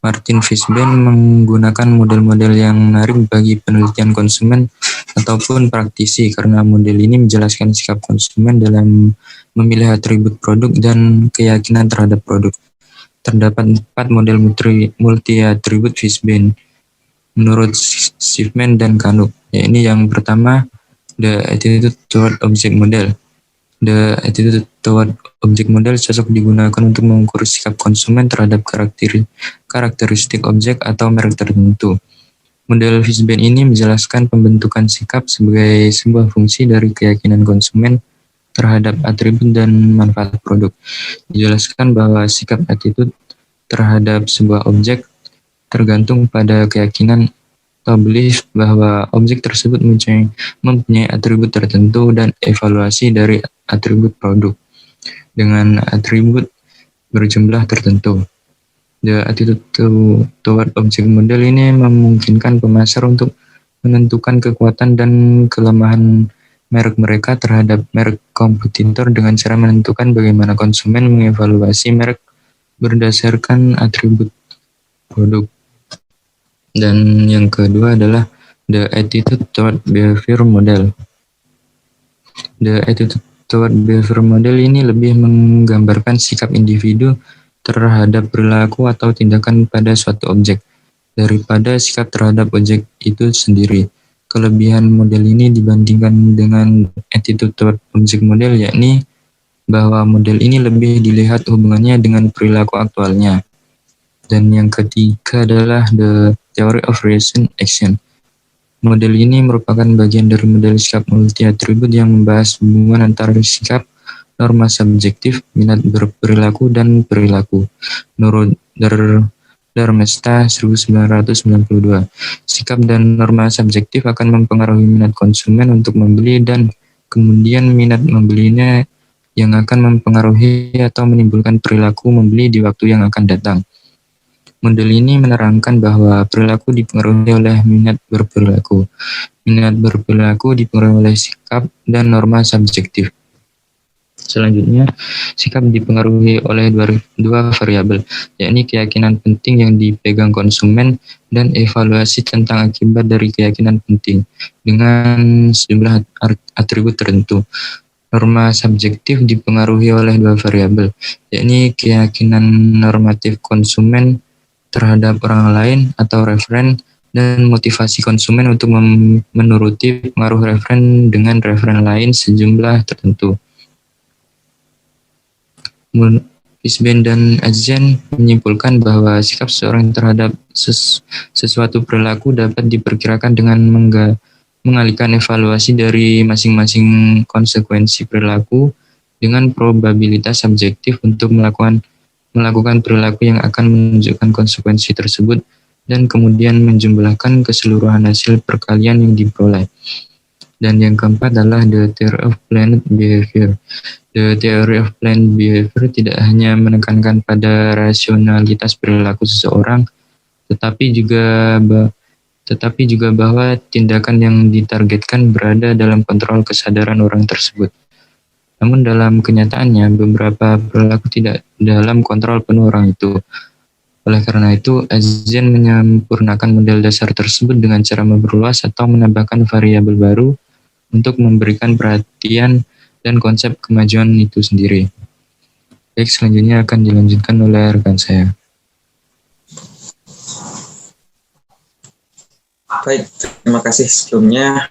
Martin Fishbein menggunakan model-model yang menarik bagi penelitian konsumen ataupun praktisi, karena model ini menjelaskan sikap konsumen dalam memilih atribut produk dan keyakinan terhadap produk. Terdapat 4 model multi-atribut Fishbein menurut Schiffman dan Knuth. Ini yang pertama, the attitude toward object model. The attitude toward object model cocok digunakan untuk mengukur sikap konsumen terhadap karakteristik objek atau merek tertentu. Model Fishbein ini menjelaskan pembentukan sikap sebagai sebuah fungsi dari keyakinan konsumen terhadap atribut dan manfaat produk. Dijelaskan bahwa sikap attitude terhadap sebuah objek tergantung pada keyakinan atau belief bahwa objek tersebut mempunyai atribut tertentu dan evaluasi dari atribut produk dengan atribut berjumlah tertentu. The attitude toward object model ini memungkinkan pemasar untuk menentukan kekuatan dan kelemahan merek mereka terhadap merek kompetitor dengan cara menentukan bagaimana konsumen mengevaluasi merek berdasarkan atribut produk. Dan yang kedua adalah the attitude toward behavior model. The attitude toward behavior model ini lebih menggambarkan sikap individu terhadap perilaku atau tindakan pada suatu objek daripada sikap terhadap objek itu sendiri. Kelebihan model ini dibandingkan dengan attitude toward object model yakni bahwa model ini lebih dilihat hubungannya dengan perilaku aktualnya. Dan yang ketiga adalah the theory of reason action. Model ini merupakan bagian dari model sikap multi-atribut yang membahas hubungan antara sikap, norma subjektif, minat berperilaku, dan perilaku. Menurut Darmesta 1992, sikap dan norma subjektif akan mempengaruhi minat konsumen untuk membeli dan kemudian minat membelinya yang akan mempengaruhi atau menimbulkan perilaku membeli di waktu yang akan datang. Model ini menerangkan bahwa perilaku dipengaruhi oleh minat berperilaku. Minat berperilaku dipengaruhi oleh sikap dan norma subjektif. Selanjutnya, sikap dipengaruhi oleh dua variabel, yakni keyakinan penting yang dipegang konsumen dan evaluasi tentang akibat dari keyakinan penting dengan sejumlah atribut tertentu. Norma subjektif dipengaruhi oleh dua variabel, yakni keyakinan normatif konsumen terhadap orang lain atau referen dan motivasi konsumen untuk menuruti pengaruh referen dengan referen lain sejumlah tertentu. Fishbein dan Azen menyimpulkan bahwa sikap seseorang terhadap sesuatu perilaku dapat diperkirakan dengan mengalihkan evaluasi dari masing-masing konsekuensi perilaku dengan probabilitas subjektif untuk melakukan perilaku yang akan menunjukkan konsekuensi tersebut dan kemudian menjumlahkan keseluruhan hasil perkalian yang diperoleh. Dan yang keempat adalah the theory of planned behavior. The theory of planned behavior tidak hanya menekankan pada rasionalitas perilaku seseorang, tetapi juga bahwa tindakan yang ditargetkan berada dalam kontrol kesadaran orang tersebut. Namun dalam kenyataannya, beberapa perilaku tidak dalam kontrol penuh orang itu. Oleh karena itu, Azen menyempurnakan model dasar tersebut dengan cara memperluas atau menambahkan variabel baru untuk memberikan perhatian dan konsep kemajuan itu sendiri. Baik, selanjutnya akan dilanjutkan oleh rekan saya. Baik, terima kasih sebelumnya.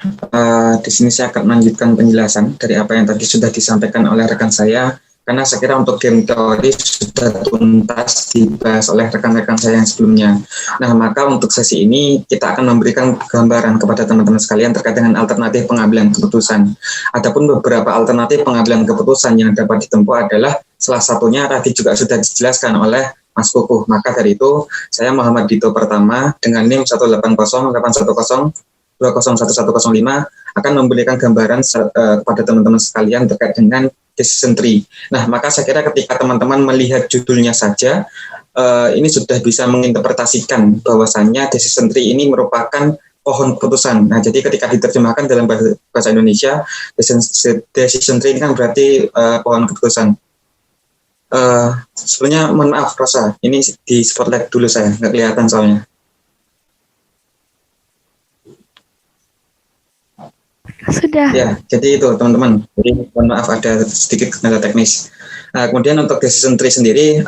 Di sini saya akan melanjutkan penjelasan dari apa yang tadi sudah disampaikan oleh rekan saya, karena saya kira untuk game teori sudah tuntas dibahas oleh rekan-rekan saya yang sebelumnya. Nah, maka untuk sesi ini kita akan memberikan gambaran kepada teman-teman sekalian terkait dengan alternatif pengambilan keputusan. Adapun beberapa alternatif pengambilan keputusan yang dapat ditempuh adalah salah satunya tadi juga sudah dijelaskan oleh Mas Kukuh. Maka dari itu, saya Muhammad Dito Pertama dengan NIM 1808110201105 akan memberikan gambaran kepada teman-teman sekalian terkait dengan decision tree. Nah, maka saya kira ketika teman-teman melihat judulnya saja, ini sudah bisa menginterpretasikan bahwasannya decision tree ini merupakan pohon keputusan. Nah, jadi ketika diterjemahkan dalam bahasa Indonesia, decision tree ini kan berarti pohon keputusan. Sebelumnya mohon maaf Rosa, ini di spotlight dulu saya, nggak kelihatan soalnya. Sudah. Ya, jadi itu teman-teman. Jadi mohon maaf ada sedikit kendala teknis. Kemudian untuk decision tree sendiri,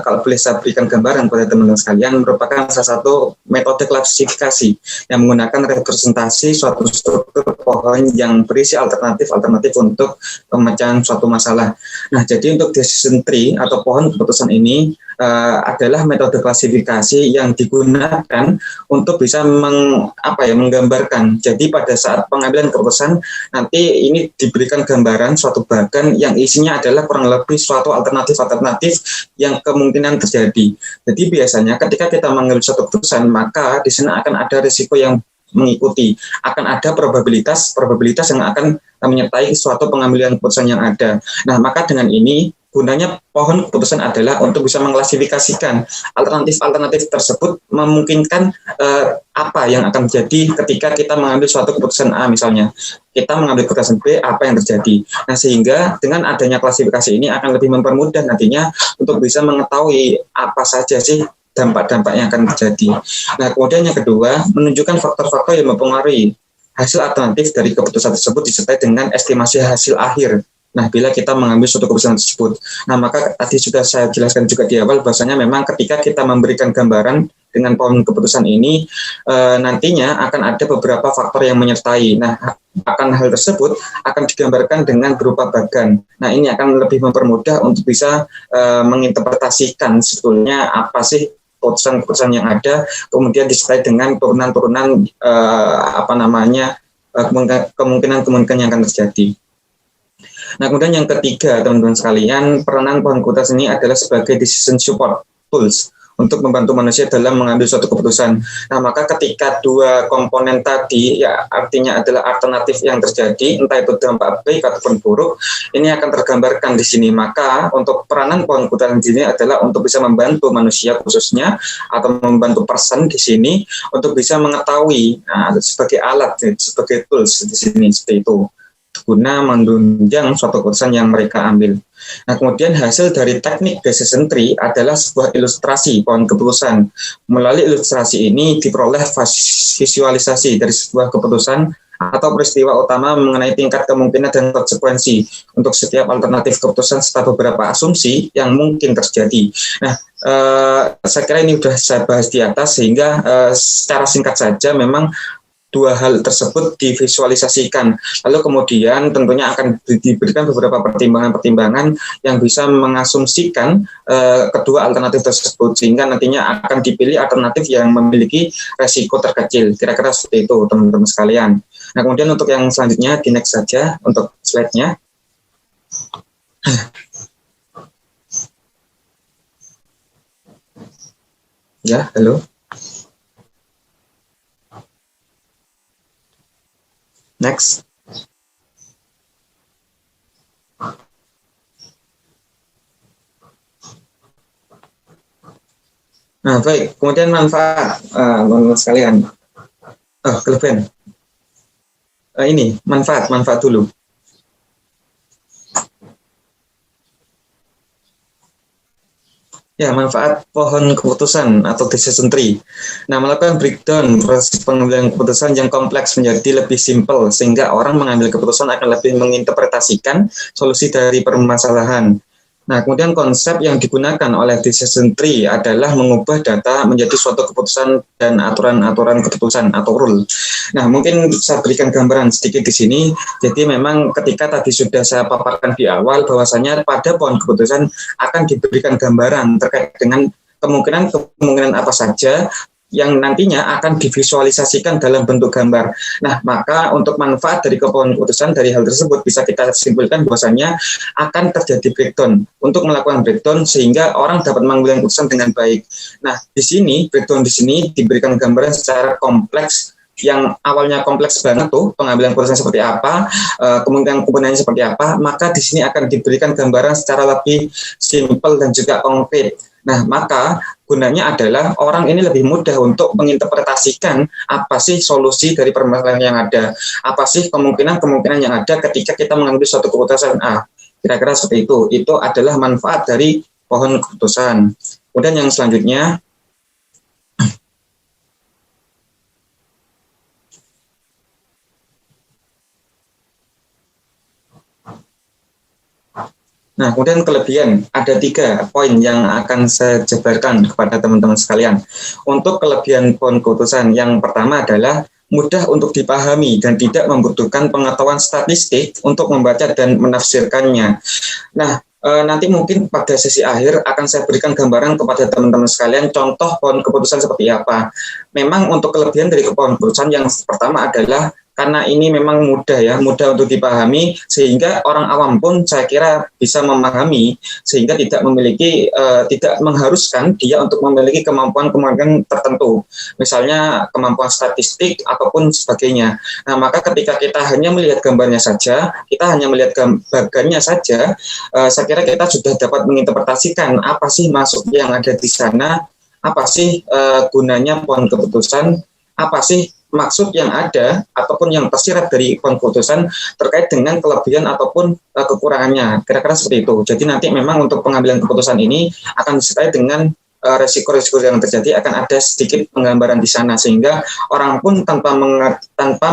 kalau boleh saya berikan gambaran kepada teman-teman sekalian, merupakan salah satu metode klasifikasi yang menggunakan representasi suatu struktur pohon yang berisi alternatif untuk pemecahan suatu masalah. Nah, jadi untuk decision tree atau pohon keputusan ini adalah metode klasifikasi yang digunakan untuk bisa menggambarkan. Jadi pada saat pengambilan keputusan nanti ini diberikan gambaran suatu bagan yang isinya adalah kurang lebih suatu alternatif yang kemungkinan terjadi. Jadi biasanya ketika kita mengambil suatu keputusan, maka di sana akan ada risiko yang mengikuti, akan ada probabilitas yang akan menyertai suatu pengambilan keputusan yang ada. Nah, maka dengan ini gunanya pohon keputusan adalah untuk bisa mengklasifikasikan alternatif tersebut, memungkinkan apa yang akan terjadi ketika kita mengambil suatu keputusan A misalnya. Kita mengambil keputusan B, apa yang terjadi. Nah, sehingga dengan adanya klasifikasi ini akan lebih mempermudah nantinya untuk bisa mengetahui apa saja sih dampak-dampak yang akan terjadi. Nah, kemudian yang kedua, menunjukkan faktor-faktor yang mempengaruhi hasil alternatif dari keputusan tersebut disertai dengan estimasi hasil akhir. Nah, bila kita mengambil suatu keputusan tersebut. Nah, maka tadi sudah saya jelaskan juga di awal bahwasanya memang ketika kita memberikan gambaran dengan pohon keputusan ini, nantinya akan ada beberapa faktor yang menyertai. Nah, akan hal tersebut akan digambarkan dengan berupa bagan. Nah, ini akan lebih mempermudah untuk bisa menginterpretasikan sebetulnya apa sih keputusan-keputusan yang ada, kemudian disertai dengan turunan-turunan kemungkinan yang akan terjadi. Nah, kemudian yang ketiga, teman-teman sekalian, peranan pohon keputusan ini adalah sebagai decision support tools untuk membantu manusia dalam mengambil suatu keputusan. Nah, maka ketika dua komponen tadi, ya artinya adalah alternatif yang terjadi, entah itu dampak baik ataupun buruk, ini akan tergambarkan di sini. Maka untuk peranan pohon keputusan di sini adalah untuk bisa membantu manusia khususnya, atau membantu person di sini, untuk bisa mengetahui, sebagai alat, sebagai tools di sini, seperti itu, guna menunjang suatu keputusan yang mereka ambil. Nah, kemudian hasil dari teknik decision tree adalah sebuah ilustrasi pohon keputusan. Melalui ilustrasi ini diperoleh visualisasi dari sebuah keputusan atau peristiwa utama mengenai tingkat kemungkinan dan konsekuensi untuk setiap alternatif keputusan serta beberapa asumsi yang mungkin terjadi. Nah, saya kira ini sudah saya bahas di atas, sehingga secara singkat saja memang dua hal tersebut divisualisasikan. Lalu kemudian tentunya akan diberikan beberapa pertimbangan-pertimbangan yang bisa mengasumsikan kedua alternatif tersebut, sehingga nantinya akan dipilih alternatif yang memiliki resiko terkecil. Kira-kira seperti itu, teman-teman sekalian. Nah, kemudian untuk yang selanjutnya, di next saja untuk slide-nya. Ya, halo. Next. Nah, baik. Kemudian manfaat, teman-teman sekalian. Kelebihan. Ini, manfaat dulu. Ya, manfaat pohon keputusan atau decision tree. Nah, melakukan breakdown proses pengambilan keputusan yang kompleks menjadi lebih simpel, sehingga orang mengambil keputusan akan lebih menginterpretasikan solusi dari permasalahan. Nah, kemudian konsep yang digunakan oleh decision tree adalah mengubah data menjadi suatu keputusan dan aturan-aturan keputusan atau rule. Nah, mungkin saya berikan gambaran sedikit di sini. Jadi memang ketika tadi sudah saya paparkan di awal bahwasanya pada pohon keputusan akan diberikan gambaran terkait dengan kemungkinan apa saja yang nantinya akan divisualisasikan dalam bentuk gambar. Nah, maka untuk manfaat dari pohon keputusan dari hal tersebut bisa kita simpulkan bahwasanya akan terjadi breakdown untuk melakukan breakdown sehingga orang dapat mengambil keputusan dengan baik. Nah, di sini breakdown di sini diberikan gambaran secara kompleks yang awalnya kompleks banget tuh pengambilan keputusan seperti apa, kemungkinan-kemungkinannya seperti apa, maka di sini akan diberikan gambaran secara lebih simpel dan juga konkret. Nah, maka gunanya adalah orang ini lebih mudah untuk menginterpretasikan apa sih solusi dari permasalahan yang ada, apa sih kemungkinan-kemungkinan yang ada ketika kita mengambil suatu keputusan A. Kira-kira seperti itu. Itu adalah manfaat dari pohon keputusan. Kemudian yang selanjutnya, nah, kemudian kelebihan, ada 3 poin yang akan saya jabarkan kepada teman-teman sekalian. Untuk kelebihan pohon keputusan, yang pertama adalah mudah untuk dipahami dan tidak membutuhkan pengetahuan statistik untuk membaca dan menafsirkannya. Nah, nanti mungkin pada sesi akhir akan saya berikan gambaran kepada teman-teman sekalian contoh pohon keputusan seperti apa. Memang untuk kelebihan dari pohon keputusan yang pertama adalah karena ini memang mudah untuk dipahami sehingga orang awam pun saya kira bisa memahami sehingga tidak mengharuskan dia untuk memiliki kemampuan tertentu, misalnya kemampuan statistik ataupun sebagainya. Nah, maka ketika kita hanya melihat gambarnya saja, kita hanya melihat bagannya saja, saya kira kita sudah dapat menginterpretasikan apa sih maksud yang ada di sana, apa sih gunanya pohon keputusan, apa sih maksud yang ada ataupun yang tersirat dari pohon keputusan terkait dengan kelebihan ataupun kekurangannya. Kira-kira seperti itu. Jadi nanti memang untuk pengambilan keputusan ini akan disertai dengan resiko-resiko yang terjadi, akan ada sedikit penggambaran di sana sehingga orang pun tanpa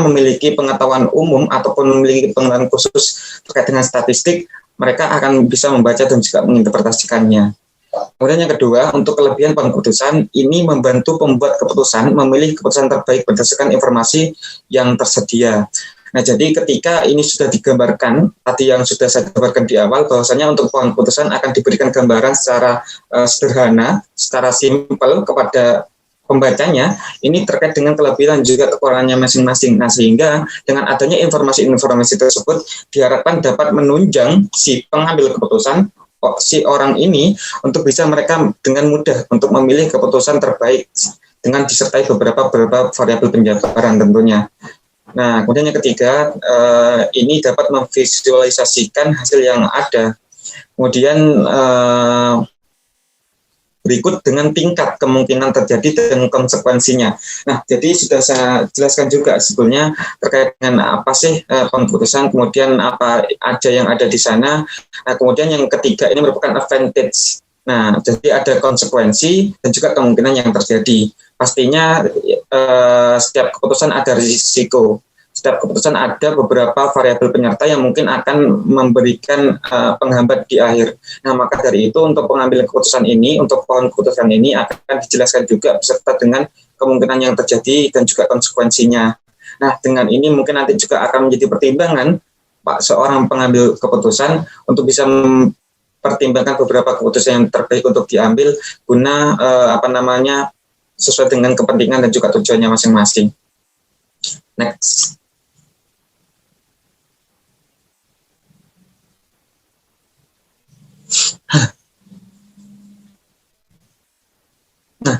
memiliki pengetahuan umum ataupun memiliki pengetahuan khusus terkait dengan statistik, mereka akan bisa membaca dan juga menginterpretasikannya. Kemudian yang kedua, untuk kelebihan pohon keputusan, ini membantu pembuat keputusan memilih keputusan terbaik berdasarkan informasi yang tersedia. Nah, jadi ketika ini sudah digambarkan, tadi yang sudah saya gambarkan di awal, bahwasanya untuk pohon keputusan akan diberikan gambaran secara sederhana, secara simpel kepada pembacanya, ini terkait dengan kelebihan dan juga kekurangannya masing-masing. Nah, sehingga dengan adanya informasi-informasi tersebut, diharapkan dapat menunjang si pengambil keputusan, si orang ini untuk bisa mereka dengan mudah untuk memilih keputusan terbaik dengan disertai beberapa variabel penjabaran tentunya. Nah, kemudian yang ketiga, ini dapat memvisualisasikan hasil yang ada. Kemudian berikut dengan tingkat kemungkinan terjadi dan konsekuensinya. Nah, jadi sudah saya jelaskan juga sebetulnya terkait dengan apa sih keputusan, kemudian apa aja yang ada di sana. Nah, kemudian yang ketiga ini merupakan advantage. Nah, jadi ada konsekuensi dan juga kemungkinan yang terjadi. Pastinya setiap keputusan ada risiko. Setiap keputusan ada beberapa variabel penyerta yang mungkin akan memberikan penghambat di akhir. Nah, maka dari itu untuk pengambilan keputusan ini, untuk pohon keputusan ini akan dijelaskan juga beserta dengan kemungkinan yang terjadi dan juga konsekuensinya. Nah, dengan ini mungkin nanti juga akan menjadi pertimbangan seorang pengambil keputusan untuk bisa mempertimbangkan beberapa keputusan yang terbaik untuk diambil guna sesuai dengan kepentingan dan juga tujuannya masing-masing. Next. Nah,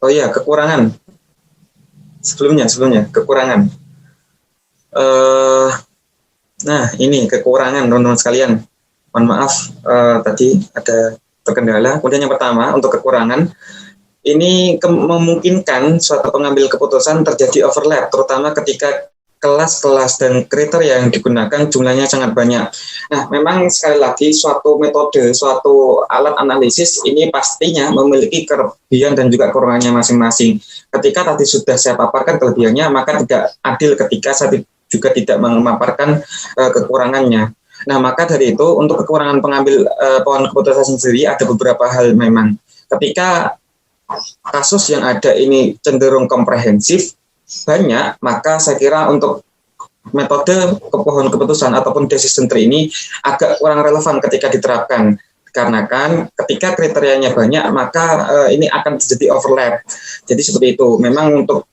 oh iya, kekurangan. Sebelumnya kekurangan. Nah, ini kekurangan teman-teman sekalian. Mohon maaf, tadi ada terkendala. Kemudian yang pertama, untuk kekurangan, ini memungkinkan suatu pengambil keputusan terjadi overlap, terutama ketika kelas-kelas dan kriteria yang digunakan jumlahnya sangat banyak. Nah, memang sekali lagi suatu metode, suatu alat analisis ini pastinya memiliki kelebihan dan juga kekurangannya masing-masing. Ketika tadi sudah saya paparkan kelebihannya, maka tidak adil ketika saya juga tidak memaparkan kekurangannya. Nah, maka dari itu untuk kekurangan pengambil pohon keputusan sendiri ada beberapa hal memang. Ketika kasus yang ada ini cenderung komprehensif, banyak, maka saya kira untuk metode pohon keputusan ataupun decision tree ini agak kurang relevan ketika diterapkan. Karena kan ketika kriterianya banyak, maka ini akan terjadi overlap. Jadi seperti itu. Memang untuk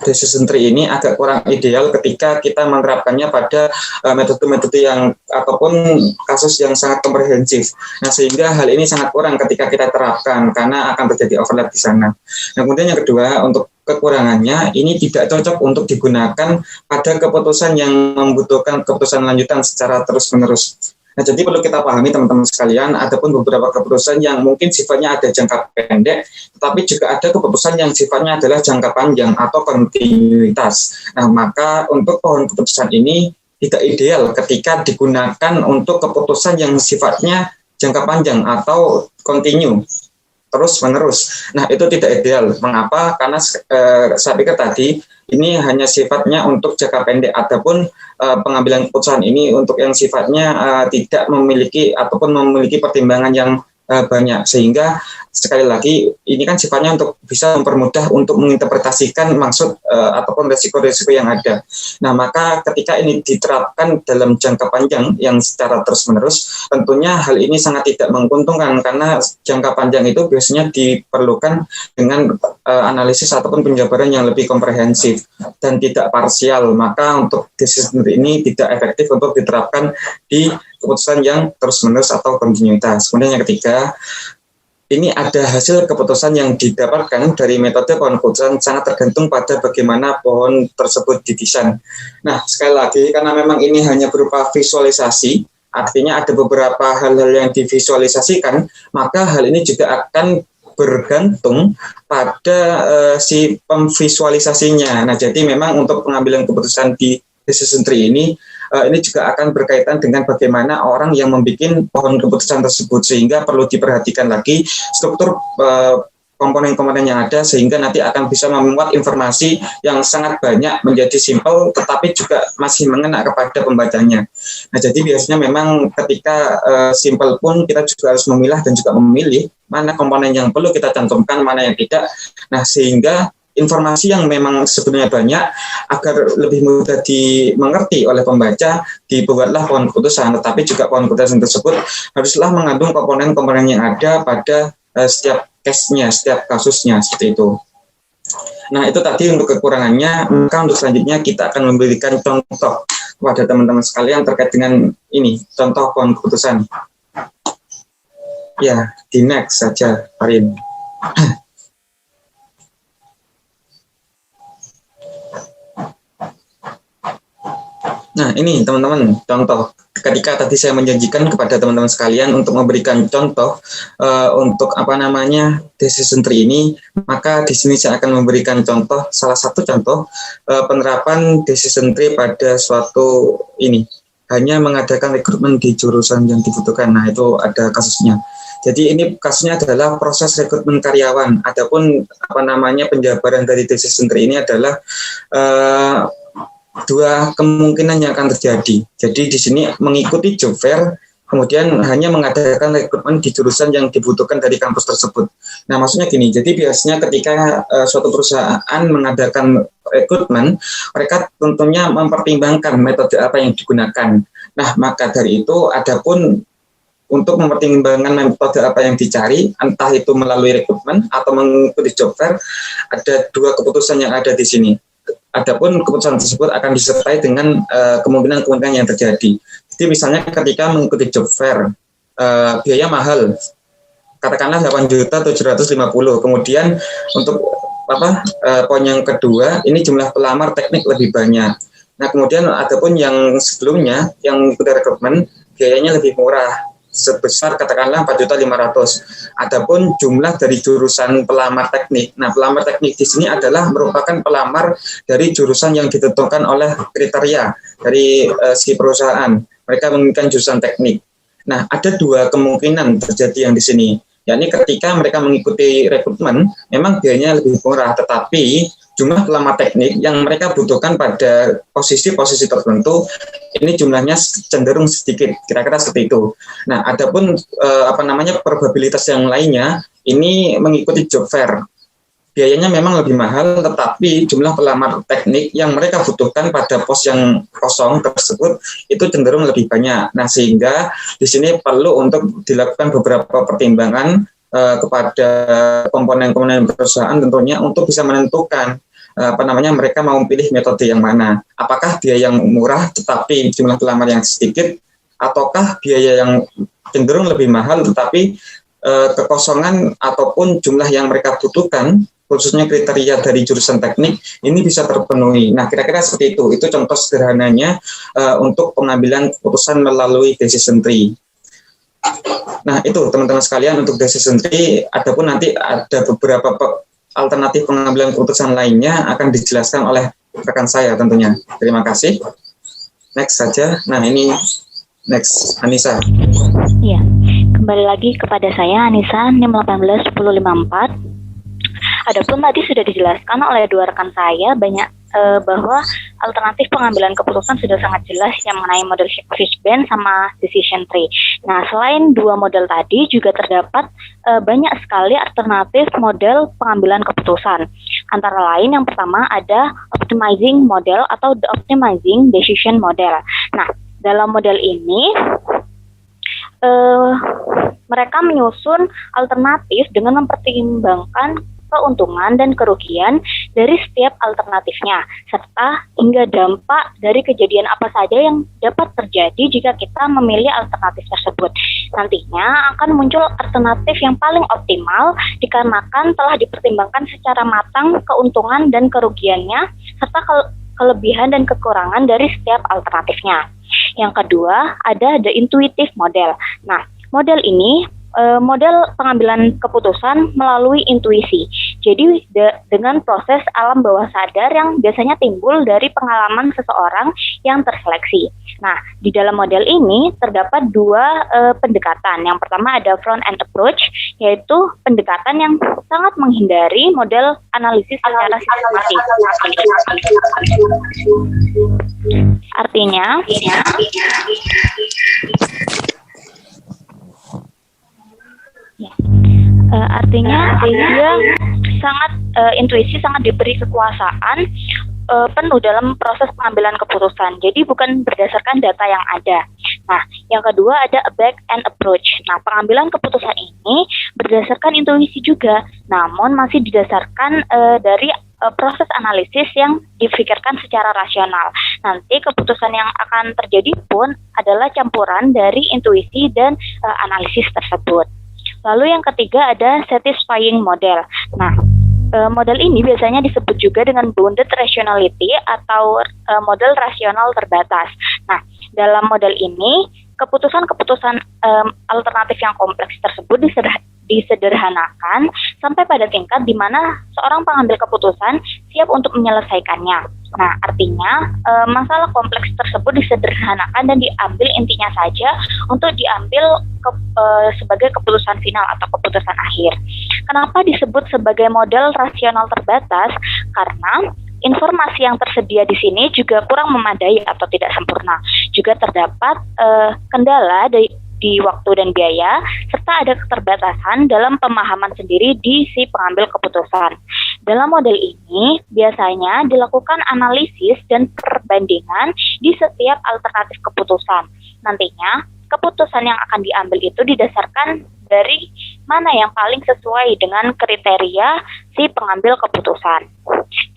decision tree ini agak kurang ideal ketika kita menerapkannya pada metode-metode yang ataupun kasus yang sangat komprehensif. Nah, sehingga hal ini sangat kurang ketika kita terapkan karena akan terjadi overlap di sana. Nah, kemudian yang kedua, untuk kekurangannya ini tidak cocok untuk digunakan pada keputusan yang membutuhkan keputusan lanjutan secara terus-menerus. Nah, jadi perlu kita pahami teman-teman sekalian, ada pun beberapa keputusan yang mungkin sifatnya ada jangka pendek, tetapi juga ada keputusan yang sifatnya adalah jangka panjang atau kontinuitas. Nah, maka untuk pohon keputusan ini tidak ideal ketika digunakan untuk keputusan yang sifatnya jangka panjang atau kontinu, terus-menerus. Nah, itu tidak ideal. Mengapa? Karena saya pikir tadi ini hanya sifatnya untuk jangka pendek, ataupun pengambilan keputusan ini untuk yang sifatnya tidak memiliki ataupun memiliki pertimbangan yang banyak, sehingga sekali lagi ini kan sifatnya untuk bisa mempermudah untuk menginterpretasikan maksud ataupun resiko-resiko yang ada. Nah, maka ketika ini diterapkan dalam jangka panjang yang secara terus-menerus, tentunya hal ini sangat tidak menguntungkan karena jangka panjang itu biasanya diperlukan dengan analisis ataupun penjabaran yang lebih komprehensif dan tidak parsial. Maka untuk decision ini tidak efektif untuk diterapkan di keputusan yang terus-menerus atau kontinuitas. Kemudian yang ketiga, ini ada hasil keputusan yang didapatkan dari metode pohon keputusan sangat tergantung pada bagaimana pohon tersebut didesain. Nah, sekali lagi, karena memang ini hanya berupa visualisasi, artinya ada beberapa hal-hal yang divisualisasikan, maka hal ini juga akan bergantung pada si pemvisualisasinya. Nah, jadi memang untuk pengambilan keputusan di decision tree ini juga akan berkaitan dengan bagaimana orang yang membuat pohon keputusan tersebut, sehingga perlu diperhatikan lagi struktur komponen-komponen yang ada, sehingga nanti akan bisa memuat informasi yang sangat banyak menjadi simpel tetapi juga masih mengena kepada pembacanya. Nah, jadi biasanya memang ketika simpel pun kita juga harus memilah dan juga memilih mana komponen yang perlu kita cantumkan, mana yang tidak. Nah, sehingga informasi yang memang sebenarnya banyak, agar lebih mudah dimengerti oleh pembaca, dibuatlah pohon keputusan, tetapi juga pohon keputusan tersebut haruslah mengandung komponen-komponen yang ada pada setiap case-nya, setiap kasusnya, seperti itu. Nah, itu tadi untuk kekurangannya. Maka untuk selanjutnya kita akan memberikan contoh kepada teman-teman sekalian terkait dengan ini, contoh pohon keputusan. Ya, di next saja, Farin. Nah, ini teman-teman contoh. Ketika tadi saya menjanjikan kepada teman-teman sekalian untuk memberikan contoh untuk decision tree ini, maka di sini saya akan memberikan contoh, salah satu contoh penerapan decision tree pada suatu ini, hanya mengadakan rekrutmen di jurusan yang dibutuhkan. Nah, itu ada kasusnya. Jadi ini kasusnya adalah proses rekrutmen karyawan. Adapun penjabaran dari decision tree ini adalah dua kemungkinan yang akan terjadi. Jadi di sini mengikuti job fair, kemudian hanya mengadakan rekrutmen di jurusan yang dibutuhkan dari kampus tersebut. Nah, maksudnya gini, jadi biasanya ketika suatu perusahaan mengadakan rekrutmen, mereka tentunya mempertimbangkan metode apa yang digunakan. Nah, maka dari itu, adapun untuk mempertimbangkan metode apa yang dicari, entah itu melalui rekrutmen atau mengikuti job fair, ada dua keputusan yang ada di sini. Adapun keputusan tersebut akan disertai dengan kemungkinan-kemungkinan yang terjadi. Jadi misalnya ketika mengikuti job fair, biaya mahal. Katakanlah 8.750.000. Kemudian untuk poin yang kedua, ini jumlah pelamar teknik lebih banyak. Nah, kemudian adapun yang sebelumnya yang sudah rekrutmen biayanya lebih murah sebesar katakanlah 4.500.000. Adapun jumlah dari jurusan pelamar teknik. Nah, pelamar teknik di sini adalah merupakan pelamar dari jurusan yang ditentukan oleh kriteria dari si perusahaan. Mereka menginginkan jurusan teknik. Nah, ada dua kemungkinan terjadi yang di sini. Yakni ketika mereka mengikuti rekrutmen, memang biayanya lebih murah, tetapi jumlah pelamar teknik yang mereka butuhkan pada posisi-posisi tertentu ini jumlahnya cenderung sedikit, kira-kira seperti itu. Nah, adapun probabilitas yang lainnya ini mengikuti job fair. Biayanya memang lebih mahal, tetapi jumlah pelamar teknik yang mereka butuhkan pada pos yang kosong tersebut itu cenderung lebih banyak. Nah, sehingga di sini perlu untuk dilakukan beberapa pertimbangan kepada komponen-komponen perusahaan tentunya untuk bisa menentukan mereka mau pilih metode yang mana. Apakah biaya yang murah tetapi jumlah pelamar yang sedikit, ataukah biaya yang cenderung lebih mahal tetapi kekosongan ataupun jumlah yang mereka butuhkan khususnya kriteria dari jurusan teknik ini bisa terpenuhi. Nah, kira-kira seperti itu. Itu contoh sederhananya untuk pengambilan keputusan melalui decision tree. Nah, itu teman-teman sekalian untuk decision tree. Adapun nanti ada beberapa alternatif pengambilan keputusan lainnya akan dijelaskan oleh rekan saya tentunya. Terima kasih. Next saja. Nah, ini next, Anissa. Iya, kembali lagi kepada saya, Anissa, NIM 181054. Adapun tadi sudah dijelaskan oleh dua rekan saya banyak bahwa alternatif pengambilan keputusan sudah sangat jelas yang mengenai model Fishbane sama decision tree. Nah, selain dua model tadi juga terdapat banyak sekali alternatif model pengambilan keputusan. Antara lain yang pertama ada optimizing model atau the optimizing decision model. Nah, dalam model ini mereka menyusun alternatif dengan mempertimbangkan keuntungan dan kerugian dari setiap alternatifnya, serta hingga dampak dari kejadian apa saja yang dapat terjadi jika kita memilih alternatif tersebut. Nantinya akan muncul alternatif yang paling optimal dikarenakan telah dipertimbangkan secara matang keuntungan dan kerugiannya, serta kelebihan dan kekurangan dari setiap alternatifnya. Yang kedua, ada the intuitive model. Nah, model ini model pengambilan keputusan melalui intuisi. Jadi dengan proses alam bawah sadar yang biasanya timbul dari pengalaman seseorang yang terseleksi. Nah, di dalam model ini terdapat dua pendekatan. Yang pertama ada front end approach, yaitu pendekatan yang sangat menghindari model analisis secara sistematis. Artinya dia sangat intuisi, sangat diberi kekuasaan penuh dalam proses pengambilan keputusan. Jadi bukan berdasarkan data yang ada. Nah, yang kedua ada a back end approach. Nah, pengambilan keputusan ini berdasarkan intuisi juga, namun masih didasarkan dari proses analisis yang difikirkan secara rasional. Nanti keputusan yang akan terjadi pun adalah campuran dari intuisi dan analisis tersebut. Lalu yang ketiga ada satisfying model. Nah, model ini biasanya disebut juga dengan bounded rationality atau model rasional terbatas. Nah, dalam model ini keputusan-keputusan alternatif yang kompleks tersebut disederhanakan sampai pada tingkat di mana seorang pengambil keputusan siap untuk menyelesaikannya. Nah, artinya masalah kompleks tersebut disederhanakan dan diambil intinya saja untuk diambil sebagai keputusan final atau keputusan akhir. Kenapa disebut sebagai model rasional terbatas? Karena informasi yang tersedia di sini juga kurang memadai atau tidak sempurna. Juga terdapat kendala di waktu dan biaya, serta ada keterbatasan dalam pemahaman sendiri di si pengambil keputusan. Dalam model ini, biasanya dilakukan analisis dan perbandingan di setiap alternatif keputusan. Nantinya, keputusan yang akan diambil itu didasarkan dari mana yang paling sesuai dengan kriteria si pengambil keputusan.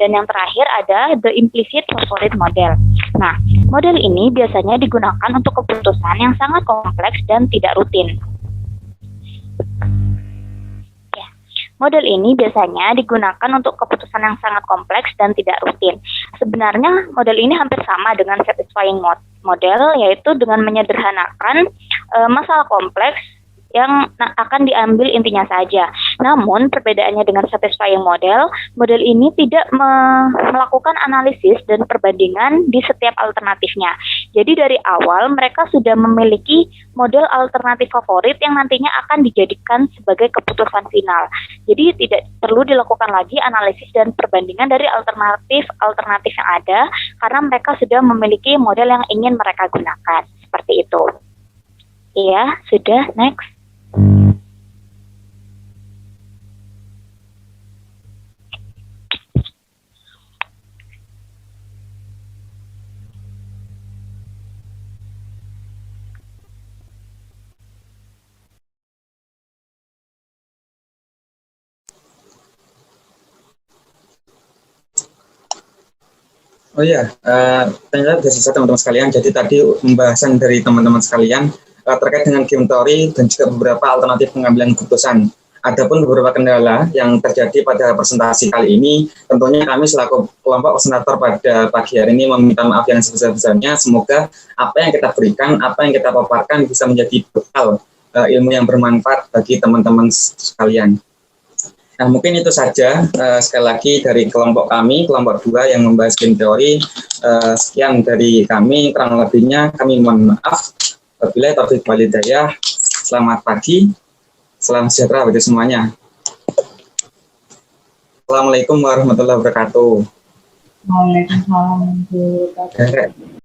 Dan yang terakhir ada the implicit corporate model. Nah, Model ini biasanya digunakan untuk keputusan yang sangat kompleks dan tidak rutin. Model ini biasanya digunakan untuk keputusan yang sangat kompleks dan tidak rutin. Sebenarnya model ini hampir sama dengan satisfying model, yaitu dengan menyederhanakan masalah kompleks yang akan diambil intinya saja. Namun perbedaannya dengan satisfying model ini tidak melakukan analisis dan perbandingan di setiap alternatifnya. Jadi dari awal mereka sudah memiliki model alternatif favorit yang nantinya akan dijadikan sebagai keputusan final. Jadi tidak perlu dilakukan lagi analisis dan perbandingan dari alternatif yang ada, karena mereka sudah memiliki model yang ingin mereka gunakan. Seperti itu. Iya, sudah, next. Oh iya, ternyata sudah selesai teman-teman sekalian. Jadi tadi pembahasan dari teman-teman sekalian terkait dengan game teori dan juga beberapa alternatif pengambilan keputusan. Adapun beberapa kendala yang terjadi pada presentasi kali ini, tentunya kami selaku kelompok presentator pada pagi hari ini meminta maaf yang sebesar-besarnya. Semoga apa yang kita berikan, apa yang kita paparkan bisa menjadi bekal ilmu yang bermanfaat bagi teman-teman sekalian. Nah, mungkin itu saja sekali lagi dari kelompok kami, kelompok 2 yang membahas game teori. Sekian dari kami, kurang lebihnya kami mohon maaf. Wabillahi taufiq wal hidayah. Selamat pagi, salam sejahtera bagi semuanya. Assalamualaikum warahmatullahi wabarakatuh. Waalaikumsalam warahmatullahi wabarakatuh.